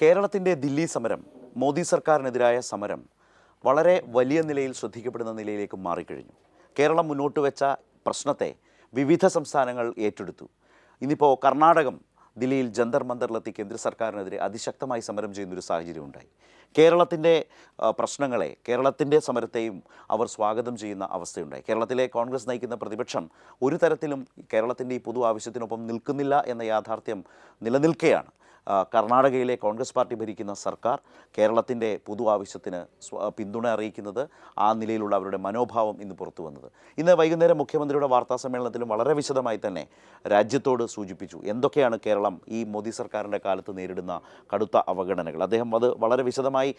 കേരളത്തിൻ്റെ ദില്ലി സമരം, മോദി സർക്കാരിനെതിരായ സമരം വളരെ വലിയ നിലയിൽ ശ്രദ്ധിക്കപ്പെടുന്ന നിലയിലേക്ക് മാറിക്കഴിഞ്ഞു. കേരളം മുന്നോട്ട് വെച്ച പ്രശ്നത്തെ വിവിധ സംസ്ഥാനങ്ങൾ ഏറ്റെടുത്തു. ഇന്നിപ്പോൾ കർണാടകം ദില്ലിയിൽ ജന്തർ മന്ദറിലെത്തി കേന്ദ്ര സർക്കാരിനെതിരെ അതിശക്തമായി സമരം ചെയ്യുന്നൊരു സാഹചര്യം ഉണ്ടായി. കേരളത്തിൻ്റെ പ്രശ്നങ്ങളെ, കേരളത്തിൻ്റെ സമരത്തെയും അവർ സ്വാഗതം ചെയ്യുന്ന അവസ്ഥയുണ്ടായി. കേരളത്തിലെ കോൺഗ്രസ് നയിക്കുന്ന പ്രതിപക്ഷം ഒരു തരത്തിലും കേരളത്തിൻ്റെ ഈ പൊതു ആവശ്യത്തിനൊപ്പം നിൽക്കുന്നില്ല എന്ന യാഥാർത്ഥ്യം നിലനിൽക്കെയാണ് കർണാടകയിലെ കോൺഗ്രസ് പാർട്ടി ഭരിക്കുന്ന സർക്കാർ കേരളത്തിൻ്റെ പൊതു ആവശ്യത്തിന് പിന്തുണ അറിയിക്കുന്നത്. ആ നിലയിലുള്ള അവരുടെ മനോഭാവം ഇന്ന് പുറത്തു വന്നത്. ഇന്ന് വൈകുന്നേരം മുഖ്യമന്ത്രിയുടെ വാർത്താ സമ്മേളനത്തിലും വളരെ വിശദമായി തന്നെ രാജ്യത്തോട് സൂചിപ്പിച്ചു എന്തൊക്കെയാണ് കേരളം ഈ മോദി സർക്കാരിൻ്റെ കാലത്ത് നേരിടുന്ന കടുത്ത അവഗണനകൾ. അദ്ദേഹം അത് വളരെ വിശദമായി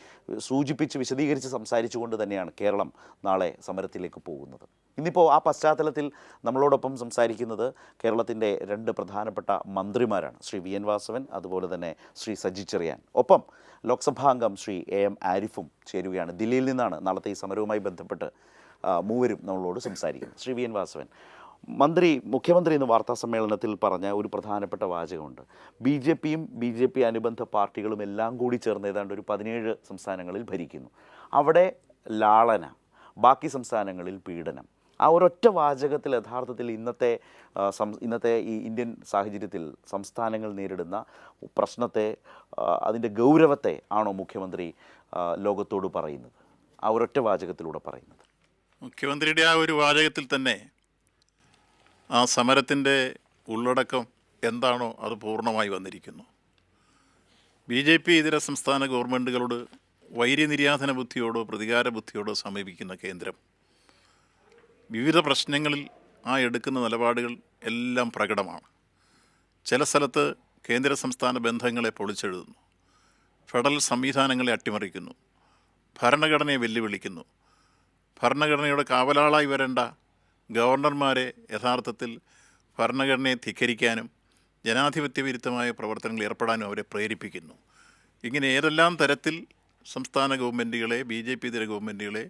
വിശദീകരിച്ച് സംസാരിച്ചുകൊണ്ട് തന്നെയാണ് കേരളം നാളെ സമരത്തിലേക്ക് പോകുന്നത്. ഇന്നിപ്പോൾ ആ പശ്ചാത്തലത്തിൽ നമ്മളോടൊപ്പം സംസാരിക്കുന്നത് കേരളത്തിൻ്റെ രണ്ട് പ്രധാനപ്പെട്ട മന്ത്രിമാരാണ്, ശ്രീ വി എൻ വാസവൻ, അതുപോലെ തന്നെ ശ്രീ സജി ചെറിയാൻ. ഒപ്പം ലോക്സഭാംഗം ശ്രീ എ എം ആരിഫും ചേരുകയാണ്. ദില്ലിയിൽ നിന്നാണ് നാളത്തെ ഈ സമരവുമായി ബന്ധപ്പെട്ട് മൂവരും നമ്മളോട് സംസാരിക്കുന്നത്. ശ്രീ വി എൻ വാസവൻ, മുഖ്യമന്ത്രി ഇന്ന് വാർത്താ സമ്മേളനത്തിൽ പറഞ്ഞ ഒരു പ്രധാനപ്പെട്ട വാചകമുണ്ട്. ബി ജെ പി അനുബന്ധ പാർട്ടികളും എല്ലാം കൂടി ചേർന്ന് ഏതാണ്ട് ഒരു 17 സംസ്ഥാനങ്ങളിൽ ഭരിക്കുന്നു. അവിടെ ലാളന, ബാക്കി സംസ്ഥാനങ്ങളിൽ പീഡനം. ആ ഒരൊറ്റ വാചകത്തിൽ യഥാർത്ഥത്തിൽ ഇന്നത്തെ ഈ ഇന്ത്യൻ സാഹചര്യത്തിൽ സംസ്ഥാനങ്ങൾ നേരിടുന്ന പ്രശ്നത്തെ, അതിൻ്റെ ഗൗരവത്തെ ആണോ മുഖ്യമന്ത്രി ലോകത്തോട് പറയുന്നത്? ആ ഒരൊറ്റ വാചകത്തിലൂടെ പറയുന്നത്. മുഖ്യമന്ത്രിയുടെ ആ ഒരു വാചകത്തിൽ തന്നെ ആ സമരത്തിൻ്റെ ഉള്ളടക്കം എന്താണോ അത് പൂർണ്ണമായി വന്നിരിക്കുന്നു. BJP ഇതര സംസ്ഥാന ഗവൺമെൻറ്റുകളോട് വൈര്യനിര്യാസന ബുദ്ധിയോടോ പ്രതികാര ബുദ്ധിയോടോ സമീപിക്കുന്ന കേന്ദ്രം വിവിധ പ്രശ്നങ്ങളിൽ ആ എടുക്കുന്ന നിലപാടുകൾ എല്ലാം പ്രകടമാണ്. ചില സ്ഥലത്ത് കേന്ദ്ര സംസ്ഥാന ബന്ധങ്ങളെ പൊളിച്ചെഴുതുന്നു, ഫെഡറൽ സംവിധാനങ്ങളെ അട്ടിമറിക്കുന്നു, ഭരണഘടനയെ വെല്ലുവിളിക്കുന്നു. ഭരണഘടനയുടെ കാവലാളായി വരേണ്ട ഗവർണർമാരെ യഥാർത്ഥത്തിൽ ഭരണഘടനയെ ധിക്കരിക്കാനും ജനാധിപത്യ വിരുദ്ധമായ പ്രവർത്തനങ്ങളിൽ ഏർപ്പെടാനും അവരെ പ്രേരിപ്പിക്കുന്നു. ഇങ്ങനെ ഏതെല്ലാം തരത്തിൽ സംസ്ഥാന ഗവൺമെൻറ്റുകളെ, BJP ഇതര ഗവൺമെൻറ്റുകളെ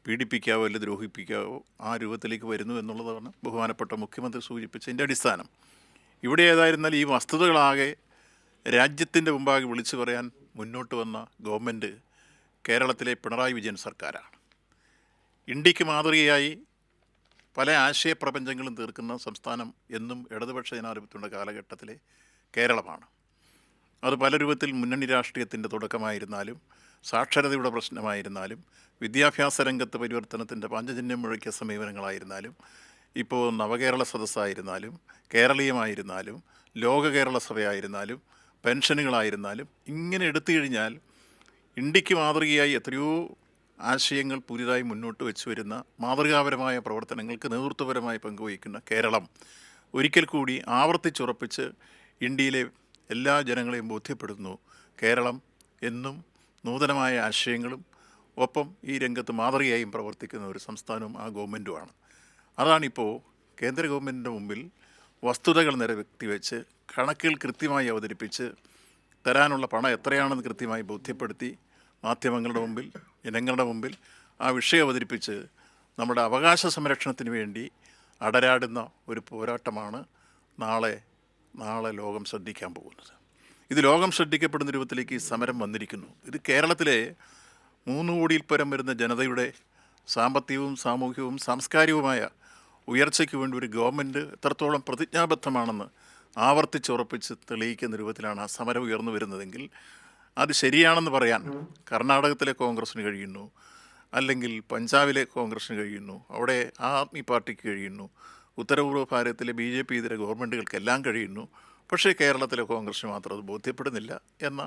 പീഡിപ്പിക്കാവോ അല്ലെങ്കിൽ ദ്രോഹിപ്പിക്കാവോ ആ രൂപത്തിലേക്ക് വരുന്നു എന്നുള്ളതാണ് ബഹുമാനപ്പെട്ട മുഖ്യമന്ത്രി സൂചിപ്പിച്ചതിൻ്റെ അടിസ്ഥാനം. ഇവിടെ ഏതായിരുന്നാൽ ഈ വസ്തുതകളാകെ രാജ്യത്തിൻ്റെ മുമ്പാകെ വിളിച്ചു പറയാൻ മുന്നോട്ട് വന്ന ഗവൺമെൻറ് കേരളത്തിലെ പിണറായി വിജയൻ സർക്കാരാണ്. ഇന്ത്യക്ക് മാതൃകയായി പല ആശയപ്രപഞ്ചങ്ങളും തീർക്കുന്ന സംസ്ഥാനം എന്നും ഇടതുപക്ഷ ജനാധിപത്യത്തിൻ്റെ കാലഘട്ടത്തിലെ കേരളമാണ്. അത് പല രൂപത്തിൽ മുന്നണി രാഷ്ട്രീയത്തിൻ്റെ തുടക്കമായിരുന്നാലും സാക്ഷരതയുടെ പ്രശ്നമായിരുന്നാലും വിദ്യാഭ്യാസ രംഗത്ത് പരിവർത്തനത്തിൻ്റെ പാഞ്ചജന്യം മുഴക്കിയ സമീപനങ്ങളായിരുന്നാലും ഇപ്പോൾ നവകേരള സദസ്സായിരുന്നാലും കേരളീയമായിരുന്നാലും ലോക കേരള സഭയായിരുന്നാലും പെൻഷനുകളായിരുന്നാലും ഇങ്ങനെ എടുത്തു കഴിഞ്ഞാൽ ഇന്ത്യക്ക് മാതൃകയായി എത്രയോ ആശയങ്ങൾ പുതിയതായി മുന്നോട്ട് വെച്ച് വരുന്ന മാതൃകാപരമായ പ്രവർത്തനങ്ങൾക്ക് നേതൃത്വപരമായി പങ്കുവഹിക്കുന്ന കേരളം ഒരിക്കൽ കൂടി ആവർത്തിച്ചുറപ്പിച്ച് ഇന്ത്യയിലെ എല്ലാ ജനങ്ങളെയും ബോധ്യപ്പെടുത്തുന്നു. കേരളം എന്നും നൂതനമായ ആശയങ്ങളും ഒപ്പം ഈ രംഗത്ത് മാതൃകയായും പ്രവർത്തിക്കുന്ന ഒരു സംസ്ഥാനവും ആ ഗവൺമെൻറ്റുമാണ്. അതാണിപ്പോൾ കേന്ദ്ര ഗവൺമെൻറ്റിൻ്റെ മുമ്പിൽ വസ്തുതകൾ നിരത്തി വെച്ച് കണക്കുകൾ കൃത്യമായി അവതരിപ്പിച്ച് തരാനുള്ള പണം എത്രയാണെന്ന് കൃത്യമായി ബോധ്യപ്പെടുത്തി മാധ്യമങ്ങളുടെ മുമ്പിൽ, ജനങ്ങളുടെ മുമ്പിൽ ആ വിഷയം അവതരിപ്പിച്ച് നമ്മുടെ അവകാശ സംരക്ഷണത്തിന് വേണ്ടി അടരാടുന്ന ഒരു പോരാട്ടമാണ് നാളെ ലോകം ശ്രദ്ധിക്കാൻ പോകുന്നത്. ഇത് ലോകം ശ്രദ്ധിക്കപ്പെടുന്ന രൂപത്തിലേക്ക് ഈ സമരം വന്നിരിക്കുന്നു. ഇത് കേരളത്തിലെ 3 കോടിയിൽ പരം വരുന്ന ജനതയുടെ സാമ്പത്തികവും സാമൂഹികവും സാംസ്കാരികവുമായ ഉയർച്ചയ്ക്ക് വേണ്ടി ഒരു ഗവൺമെൻറ് എത്രത്തോളം പ്രതിജ്ഞാബദ്ധമാണെന്ന് ആവർത്തിച്ചുറപ്പിച്ച് തെളിയിക്കുന്ന രൂപത്തിലാണ് ആ സമരം ഉയർന്നു വരുന്നതെങ്കിൽ അത് ശരിയാണെന്ന് പറയാൻ കർണാടകത്തിലെ കോൺഗ്രസ്സിന് കഴിയുന്നു, അല്ലെങ്കിൽ പഞ്ചാബിലെ കോൺഗ്രസ്സിന് കഴിയുന്നു, അവിടെ ആദ്മി പാർട്ടിക്ക് കഴിയുന്നു, ഉത്തരപൂർവ്വ ഭാരതത്തിലെ BJP ഇതര ഗവൺമെൻറ്റുകൾക്കെല്ലാം കഴിയുന്നു. പക്ഷേ കേരളത്തിലെ കോൺഗ്രസ്സിന് മാത്രം അത് ബോധ്യപ്പെടുന്നില്ല എന്ന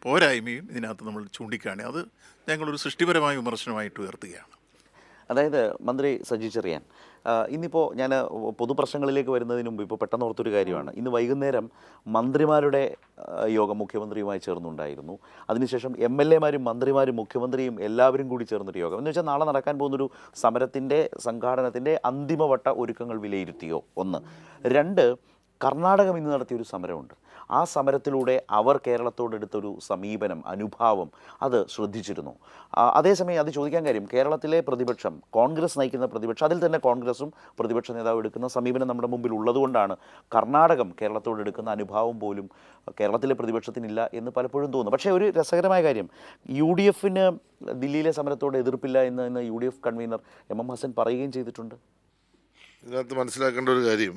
പോരായ്മയും ഇതിനകത്ത് നമ്മൾ ചൂണ്ടിക്കാണി. അത് ഞങ്ങളൊരു സൃഷ്ടിപരമായ വിമർശനമായിട്ട് ഉയർത്തുകയാണ്. അതായത് മന്ത്രി സജി ചെറിയാൻ, ഇന്നിപ്പോൾ ഞാൻ പൊതുപ്രശ്നങ്ങളിലേക്ക് വരുന്നതിന് മുമ്പ് ഇപ്പോൾ പെട്ടെന്ന് ഓർത്തൊരു കാര്യമാണ്. ഇന്ന് വൈകുന്നേരം മന്ത്രിമാരുടെ യോഗം മുഖ്യമന്ത്രിയുമായി ചേർന്നുണ്ടായിരുന്നു. അതിനുശേഷം MLA-മാരും മന്ത്രിമാരും മുഖ്യമന്ത്രിയും എല്ലാവരും കൂടി ചേർന്നൊരു യോഗം. എന്ന് വെച്ചാൽ നാളെ നടക്കാൻ പോകുന്നൊരു സമരത്തിൻ്റെ സംഘാടനത്തിൻ്റെ അന്തിമവട്ട ഒരുക്കങ്ങൾ വിലയിരുത്തിയോ? 1. 2, കർണാടകം ഇന്ന് നടത്തിയൊരു സമരമുണ്ട്. ആ സമരത്തിലൂടെ അവർ കേരളത്തോടെടുത്തൊരു സമീപനം, അനുഭാവം അത് ശ്രദ്ധിച്ചിരുന്നു. അതേസമയം അത് ചോദിക്കാൻ കാര്യം, കേരളത്തിലെ പ്രതിപക്ഷം, കോൺഗ്രസ് നയിക്കുന്ന പ്രതിപക്ഷം, അതിൽ തന്നെ കോൺഗ്രസും പ്രതിപക്ഷ നേതാവ് എടുക്കുന്ന സമീപനം നമ്മുടെ മുമ്പിൽ ഉള്ളതുകൊണ്ടാണ് കർണാടകം കേരളത്തോടെടുക്കുന്ന അനുഭാവം പോലും കേരളത്തിലെ പ്രതിപക്ഷത്തിനില്ല എന്ന് പലപ്പോഴും തോന്നുന്നു. പക്ഷേ ഒരു രസകരമായ കാര്യം, UDF ദില്ലിയിലെ സമരത്തോട് എതിർപ്പില്ല എന്ന് UDF കൺവീനർ MM ഹസൻ പറയുകയും ചെയ്തിട്ടുണ്ട്. ഇതിനകത്ത് മനസ്സിലാക്കേണ്ട ഒരു കാര്യം,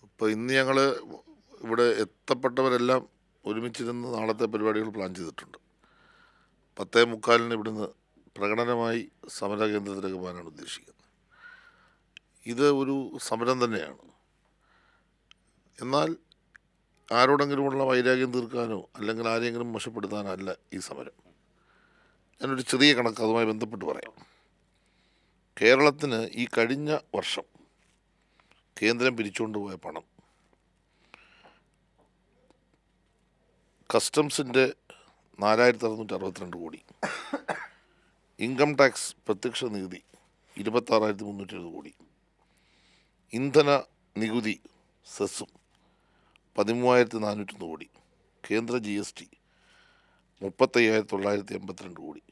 ഇപ്പോൾ ഇന്ന് ഞങ്ങൾ ഇവിടെ എത്തപ്പെട്ടവരെല്ലാം ഒരുമിച്ചിരുന്ന് നാളത്തെ പരിപാടികൾ പ്ലാൻ ചെയ്തിട്ടുണ്ട്. 10:45 ഇവിടുന്ന് പ്രകടനമായി സമര കേന്ദ്രത്തിലേക്ക് പോകാനാണ് ഉദ്ദേശിക്കുന്നത്. ഇത് ഒരു സമരം തന്നെയാണ്. എന്നാൽ ആരോടെങ്കിലുമുള്ള വൈരാഗ്യം തീർക്കാനോ അല്ലെങ്കിൽ ആരെങ്കിലും മോശപ്പെടുത്താനോ അല്ല ഈ സമരം. ഞാനൊരു ചെറിയ കണക്ക് അതുമായി ബന്ധപ്പെട്ട് പറയാം. കേരളത്തിന് ഈ കഴിഞ്ഞ വർഷം കേന്ദ്രം പിരിച്ചുകൊണ്ടുപോയ പണം കസ്റ്റംസിൻ്റെ 4662 കോടി, ഇൻകം ടാക്സ് പ്രത്യക്ഷ നികുതി 26,370 കോടി, ഇന്ധന നികുതി സെസ്സും 13,401 കോടി, കേന്ദ്ര GST 35,982 കോടി,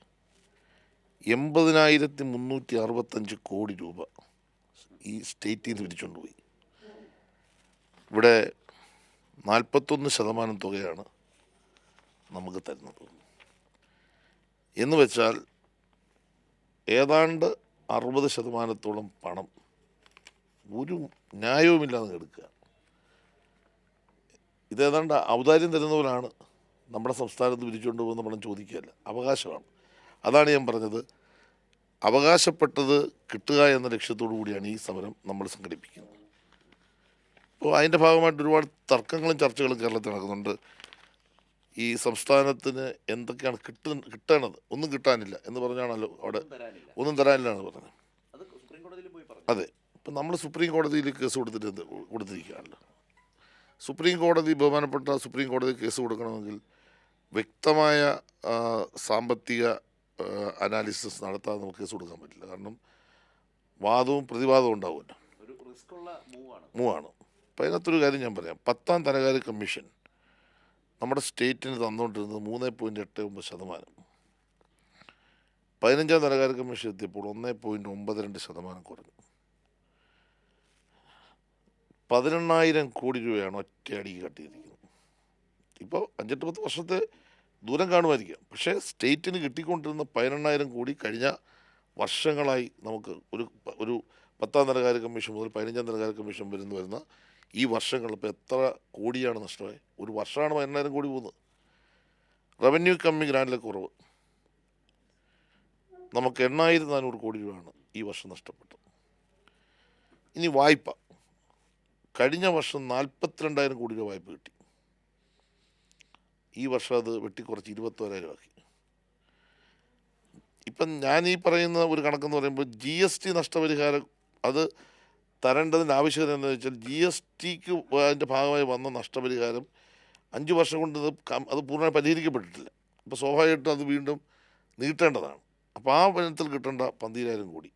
80,365 കോടി രൂപ ഈ സ്റ്റേറ്റിൽ നിന്ന് പിരിച്ചുകൊണ്ടുപോയി. ഇവിടെ 41% തുകയാണ് നമുക്ക് തരുന്നത്. എന്ന് വെച്ചാൽ ഏതാണ്ട് 60% പണം ഒരു ന്യായവുമില്ലാതെ എടുക്കുക. ഇതേതാണ്ട് ഔദാര്യം തരുന്ന പോലാണ് നമ്മുടെ സംസ്ഥാനത്ത് പിരിച്ചുകൊണ്ട് പോകുന്ന പണം ചോദിക്കുകയല്ല, അവകാശമാണ്. അതാണ് ഞാൻ പറഞ്ഞത്, അവകാശപ്പെട്ടത് കിട്ടുക എന്ന ലക്ഷ്യത്തോടു കൂടിയാണ് ഈ സമരം നമ്മൾ സംഘടിപ്പിക്കുന്നത്. അപ്പോൾ അതിൻ്റെ ഭാഗമായിട്ട് ഒരുപാട് തർക്കങ്ങളും ചർച്ചകളും കേരളത്തിൽ നടക്കുന്നുണ്ട്. ഈ സംസ്ഥാനത്തിന് എന്തൊക്കെയാണ് കിട്ടേണ്ടത്, ഒന്നും കിട്ടാനില്ല എന്ന് പറഞ്ഞാണല്ലോ അവിടെ, ഒന്നും തരാനില്ല എന്ന് പറഞ്ഞത്. അതെ, ഇപ്പം നമ്മൾ സുപ്രീം കോടതിയിൽ കേസ് കൊടുത്തിരിക്കുകയാണല്ലോ. സുപ്രീം കോടതി, ബഹുമാനപ്പെട്ട സുപ്രീം കോടതി കേസ് കൊടുക്കണമെങ്കിൽ വ്യക്തമായ സാമ്പത്തിക അനാലിസിസ് നടത്താതെ നമുക്ക് കേസ് കൊടുക്കാൻ പറ്റില്ല. കാരണം വാദവും പ്രതിവാദവും ഉണ്ടാവുമല്ലോ, മൂവാണ്. അപ്പം അതിനകത്തൊരു കാര്യം ഞാൻ പറയാം. 10ാം ധനകാര്യ കമ്മീഷൻ നമ്മുടെ സ്റ്റേറ്റിന് തന്നുകൊണ്ടിരുന്നത് 3.89%. 15ാം ധനകാര്യ കമ്മീഷൻ എത്തിയപ്പോൾ 1.92% കുറഞ്ഞു. 18,000 കോടി രൂപയാണ് ഒറ്റയടിക്ക് കട്ടിയിരിക്കുന്നത്. ഇപ്പോൾ 5-10 വർഷത്തെ ദൂരം കാണുമായിരിക്കാം. പക്ഷേ സ്റ്റേറ്റിന് കിട്ടിക്കൊണ്ടിരുന്ന 18,000 കോടി കഴിഞ്ഞ വർഷങ്ങളായി നമുക്ക് ഒരു 10ാം ധനകാര്യ കമ്മീഷൻ മുതൽ 15ാം ധനകാര്യ കമ്മീഷൻ വരുന്ന ഈ വർഷങ്ങൾ ഇപ്പോൾ എത്ര കോടിയാണ് നഷ്ടമായി? ഒരു വർഷമാണ് 18,000 കോടി പോകുന്നത്. റവന്യൂ കമ്മി ഗ്രാൻഡിലെ കുറവ് നമുക്ക് 8,400 കോടി രൂപയാണ് ഈ വർഷം നഷ്ടപ്പെട്ടത്. ഇനി വായ്പ, കഴിഞ്ഞ വർഷം 42,000 കോടി രൂപ വായ്പ കിട്ടി. ഈ വർഷം അത് വെട്ടിക്കുറച്ച് 21,000 ആക്കി. ഇപ്പം ഞാൻ ഈ പറയുന്ന ഒരു കണക്കെന്ന് പറയുമ്പോൾ GST നഷ്ടപരിഹാരം അത് തരേണ്ടതിൻ്റെ ആവശ്യകത എന്താണെന്ന് വെച്ചാൽ, GSTക്ക് അതിൻ്റെ ഭാഗമായി വന്ന നഷ്ടപരിഹാരം 5 വർഷം കൊണ്ട് അത് പൂർണ്ണമായി പരിഹരിക്കപ്പെട്ടിട്ടില്ല. അപ്പോൾ സ്വാഭാവികമായിട്ടും അത് വീണ്ടും നീട്ടേണ്ടതാണ്. അപ്പോൾ ആ വനത്തിൽ കിട്ടേണ്ട 12,000 കോടി.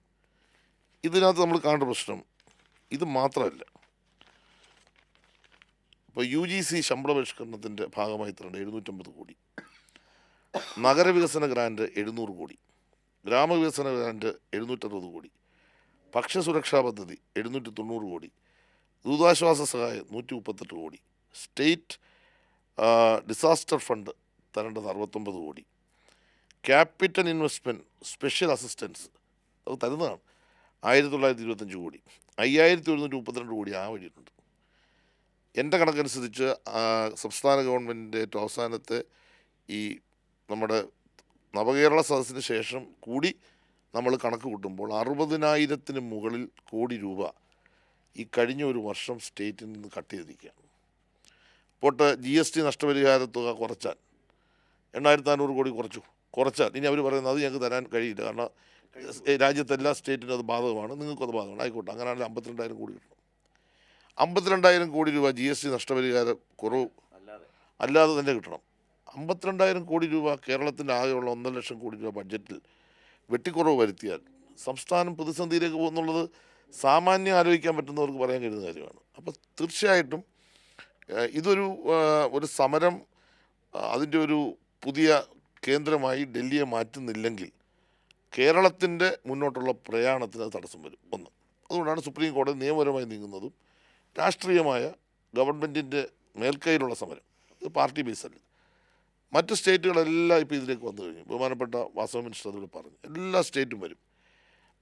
ഇതിനകത്ത് നമ്മൾ കാണേണ്ട പ്രശ്നം ഇത് മാത്രമല്ല. ഇപ്പോൾ UGC ശമ്പള പരിഷ്കരണത്തിൻ്റെ ഭാഗമായി തരേണ്ട 750 കോടി, നഗരവികസന ഗ്രാൻറ്റ് 700 കോടി, ഗ്രാമവികസന ഗ്രാൻറ്റ് 760 കോടി, ഭക്ഷ്യസുരക്ഷാ പദ്ധതി 790 കോടി, ദുരിതാശ്വാസ സഹായം 138 കോടി, സ്റ്റേറ്റ് ഡിസാസ്റ്റർ ഫണ്ട് തരേണ്ടത് 69 കോടി, ക്യാപിറ്റൽ ഇൻവെസ്റ്റ്മെൻറ്റ് സ്പെഷ്യൽ അസിസ്റ്റൻസ് അത് തരുന്നതാണ് 1,925 കോടി, 5,132 കോടി ആ വഴിയിട്ടുണ്ട്. എൻ്റെ കണക്കനുസരിച്ച് സംസ്ഥാന ഗവൺമെൻറ്റിൻ്റെ ഏറ്റവും അവസാനത്തെ ഈ നമ്മുടെ നവകേരള സദസ്സിന് ശേഷം കൂടി നമ്മൾ കണക്ക് കൂട്ടുമ്പോൾ 60,000 മുകളിൽ കോടി രൂപ ഈ കഴിഞ്ഞ ഒരു വർഷം സ്റ്റേറ്റിൽ നിന്ന് കട്ട് ചെയ്തിരിക്കുകയാണ്. പോട്ട് GST നഷ്ടപരിഹാര തുക കുറച്ചാൽ 8,400 കോടി കുറച്ചാൽ ഇനി അവർ പറയുന്നത് അത് ഞങ്ങൾക്ക് തരാൻ കഴിയില്ല, കാരണം രാജ്യത്തെല്ലാ സ്റ്റേറ്റിനും അത് ബാധകമാണ്, നിങ്ങൾക്കത് ബാധകമാണ്. ആയിക്കോട്ടെ, അങ്ങനെയാണെങ്കിൽ 52,000 കോടി കിട്ടണം. 52,000 കോടി രൂപ GST നഷ്ടപരിഹാര കുറവ് അല്ലാതെ തന്നെ കിട്ടണം. 52,000 കോടി രൂപ കേരളത്തിൻ്റെ ആകെയുള്ള 1.5 ലക്ഷം കോടി രൂപ ബഡ്ജറ്റിൽ വെട്ടിക്കുറവ് വരുത്തിയാൽ സംസ്ഥാനം പ്രതിസന്ധിയിലേക്ക് പോകുന്നുള്ളത് സാമാന്യം ആലോചിക്കാൻ പറ്റുന്നവർക്ക് പറയാൻ കഴിയുന്ന കാര്യമാണ്. അപ്പോൾ തീർച്ചയായിട്ടും ഇതൊരു ഒരു സമരം അതിൻ്റെ ഒരു പുതിയ കേന്ദ്രമായി ഡൽഹിയെ മാറ്റുന്നില്ലെങ്കിൽ കേരളത്തിൻ്റെ മുന്നോട്ടുള്ള പ്രയാണത്തിന് അത് തടസ്സം വരും. ഒന്ന്, അതുകൊണ്ടാണ് സുപ്രീം കോടതി നിയമപരമായി നീങ്ങുന്നതും രാഷ്ട്രീയമായ ഗവൺമെൻറ്റിൻ്റെ മേൽക്കൈയിലുള്ള സമരം. ഇത് പാർട്ടി ബേസല്ല. മറ്റ് സ്റ്റേറ്റുകളെല്ലാം ഇപ്പോൾ ഇതിലേക്ക് വന്നു കഴിഞ്ഞു. ബഹുമാനപ്പെട്ട വാസവ മിനിസ്റ്റർ അതിലൂടെ പറഞ്ഞു എല്ലാ സ്റ്റേറ്റും വരും.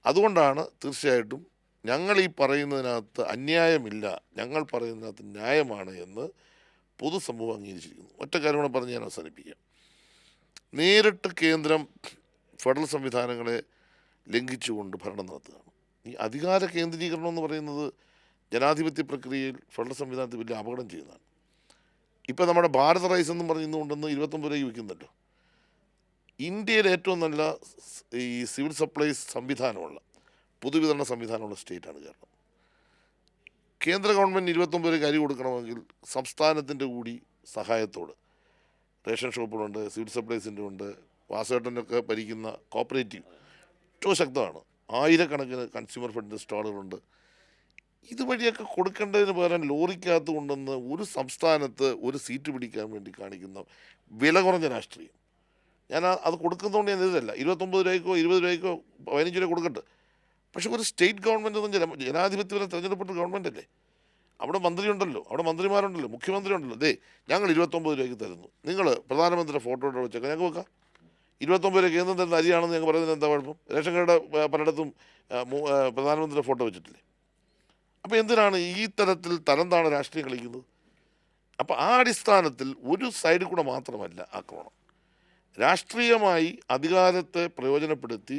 അതുകൊണ്ടാണ് തീർച്ചയായിട്ടും ഞങ്ങൾ ഈ പറയുന്നതിനകത്ത് അന്യായമില്ല, ഞങ്ങൾ പറയുന്നതിനകത്ത് ന്യായമാണ് എന്ന് പൊതുസമൂഹം അംഗീകരിച്ചിരിക്കുന്നു. ഒറ്റ കാര്യം കൂടെ പറഞ്ഞ് ഞാൻ അവസാനിപ്പിക്കാം. നേരിട്ട് കേന്ദ്രം ഫെഡറൽ സംവിധാനങ്ങളെ ലംഘിച്ചുകൊണ്ട് ഭരണം നടത്തുകയാണ്. ഈ അധികാര കേന്ദ്രീകരണം എന്ന് പറയുന്നത് ജനാധിപത്യ പ്രക്രിയയിൽ ഫെഡറൽ സംവിധാനത്തിൽ വലിയ അപകടം ചെയ്യുന്നതാണ്. ഇപ്പോൾ നമ്മുടെ ഭാരത് റൈസ് എന്നും പറഞ്ഞ് ഇന്നുകൊണ്ടെന്ന് 29 രൂപയ്ക്ക് വിൽക്കുന്നുണ്ടല്ലോ. ഇന്ത്യയിലെ ഏറ്റവും നല്ല ഈ സിവിൽ സപ്ലൈസ് സംവിധാനമുള്ള പൊതുവിതരണ സംവിധാനമുള്ള സ്റ്റേറ്റാണ് കേരളം. കേന്ദ്ര ഗവൺമെൻറ് 29 രൂപയ്ക്ക് അരി കൊടുക്കണമെങ്കിൽ സംസ്ഥാനത്തിൻ്റെ കൂടി സഹായത്തോട് റേഷൻ ഷോപ്പുകളുണ്ട്, സിവിൽ സപ്ലൈസിൻ്റെ ഉണ്ട്, വാസേട്ടനൊക്കെ ഭരിക്കുന്ന കോപ്പറേറ്റീവ് ഏറ്റവും ശക്തമാണ്. ആയിരക്കണക്കിന് കൺസ്യൂമർ ഫെഡിൻ്റെ സ്റ്റാളുകളുണ്ട്. ഇതുവഴിയൊക്കെ കൊടുക്കേണ്ടതിന് പകരം ലോറിക്കകത്ത് കൊണ്ടുവന്ന് ഒരു സംസ്ഥാനത്ത് ഒരു സീറ്റ് പിടിക്കാൻ വേണ്ടി കാണിക്കുന്ന വില കുറഞ്ഞ രാഷ്ട്രീയം. ഞാൻ അത് കൊടുക്കുന്നതുകൊണ്ട് ഞാൻ എതിരല്ല. 29 രൂപയ്ക്കോ 20 രൂപയ്ക്കോ 15 രൂപ കൊടുക്കട്ടെ. പക്ഷേ ഒരു സ്റ്റേറ്റ് ഗവൺമെൻറ് ഒന്നും ജനാധിപത്യപരം തിരഞ്ഞെടുപ്പെട്ട ഗവൺമെൻറ് അല്ലേ? അവിടെ മന്ത്രിയുണ്ടല്ലോ, അവിടെ മന്ത്രിമാരുണ്ടല്ലോ, മുഖ്യമന്ത്രി ഉണ്ടല്ലോ. ഞങ്ങൾ 29 രൂപയ്ക്ക് തരുന്നു, നിങ്ങൾ പ്രധാനമന്ത്രിയുടെ ഫോട്ടോ ഇട്ട് വെച്ചേക്കാം, ഞങ്ങൾക്ക് വെക്കാം. 29 രൂപ കേന്ദ്രം തരുന്ന അരിയാണെന്ന് ഞങ്ങൾ പറയുന്നതിന് എന്താ കുഴപ്പം? റേഷൻ കടയുടെ പലയിടത്തും പ്രധാനമന്ത്രിയുടെ ഫോട്ടോ വെച്ചിട്ടില്ലേ? അപ്പോൾ എന്തിനാണ് ഈ തരത്തിൽ തരംതാണ രാഷ്ട്രീയം കളിക്കുന്നത്? അപ്പോൾ ആ അടിസ്ഥാനത്തിൽ ഒരു സൈഡിൽ കൂടെ മാത്രമല്ല ആക്രമണം. രാഷ്ട്രീയമായി അധികാരത്തെ പ്രയോജനപ്പെടുത്തി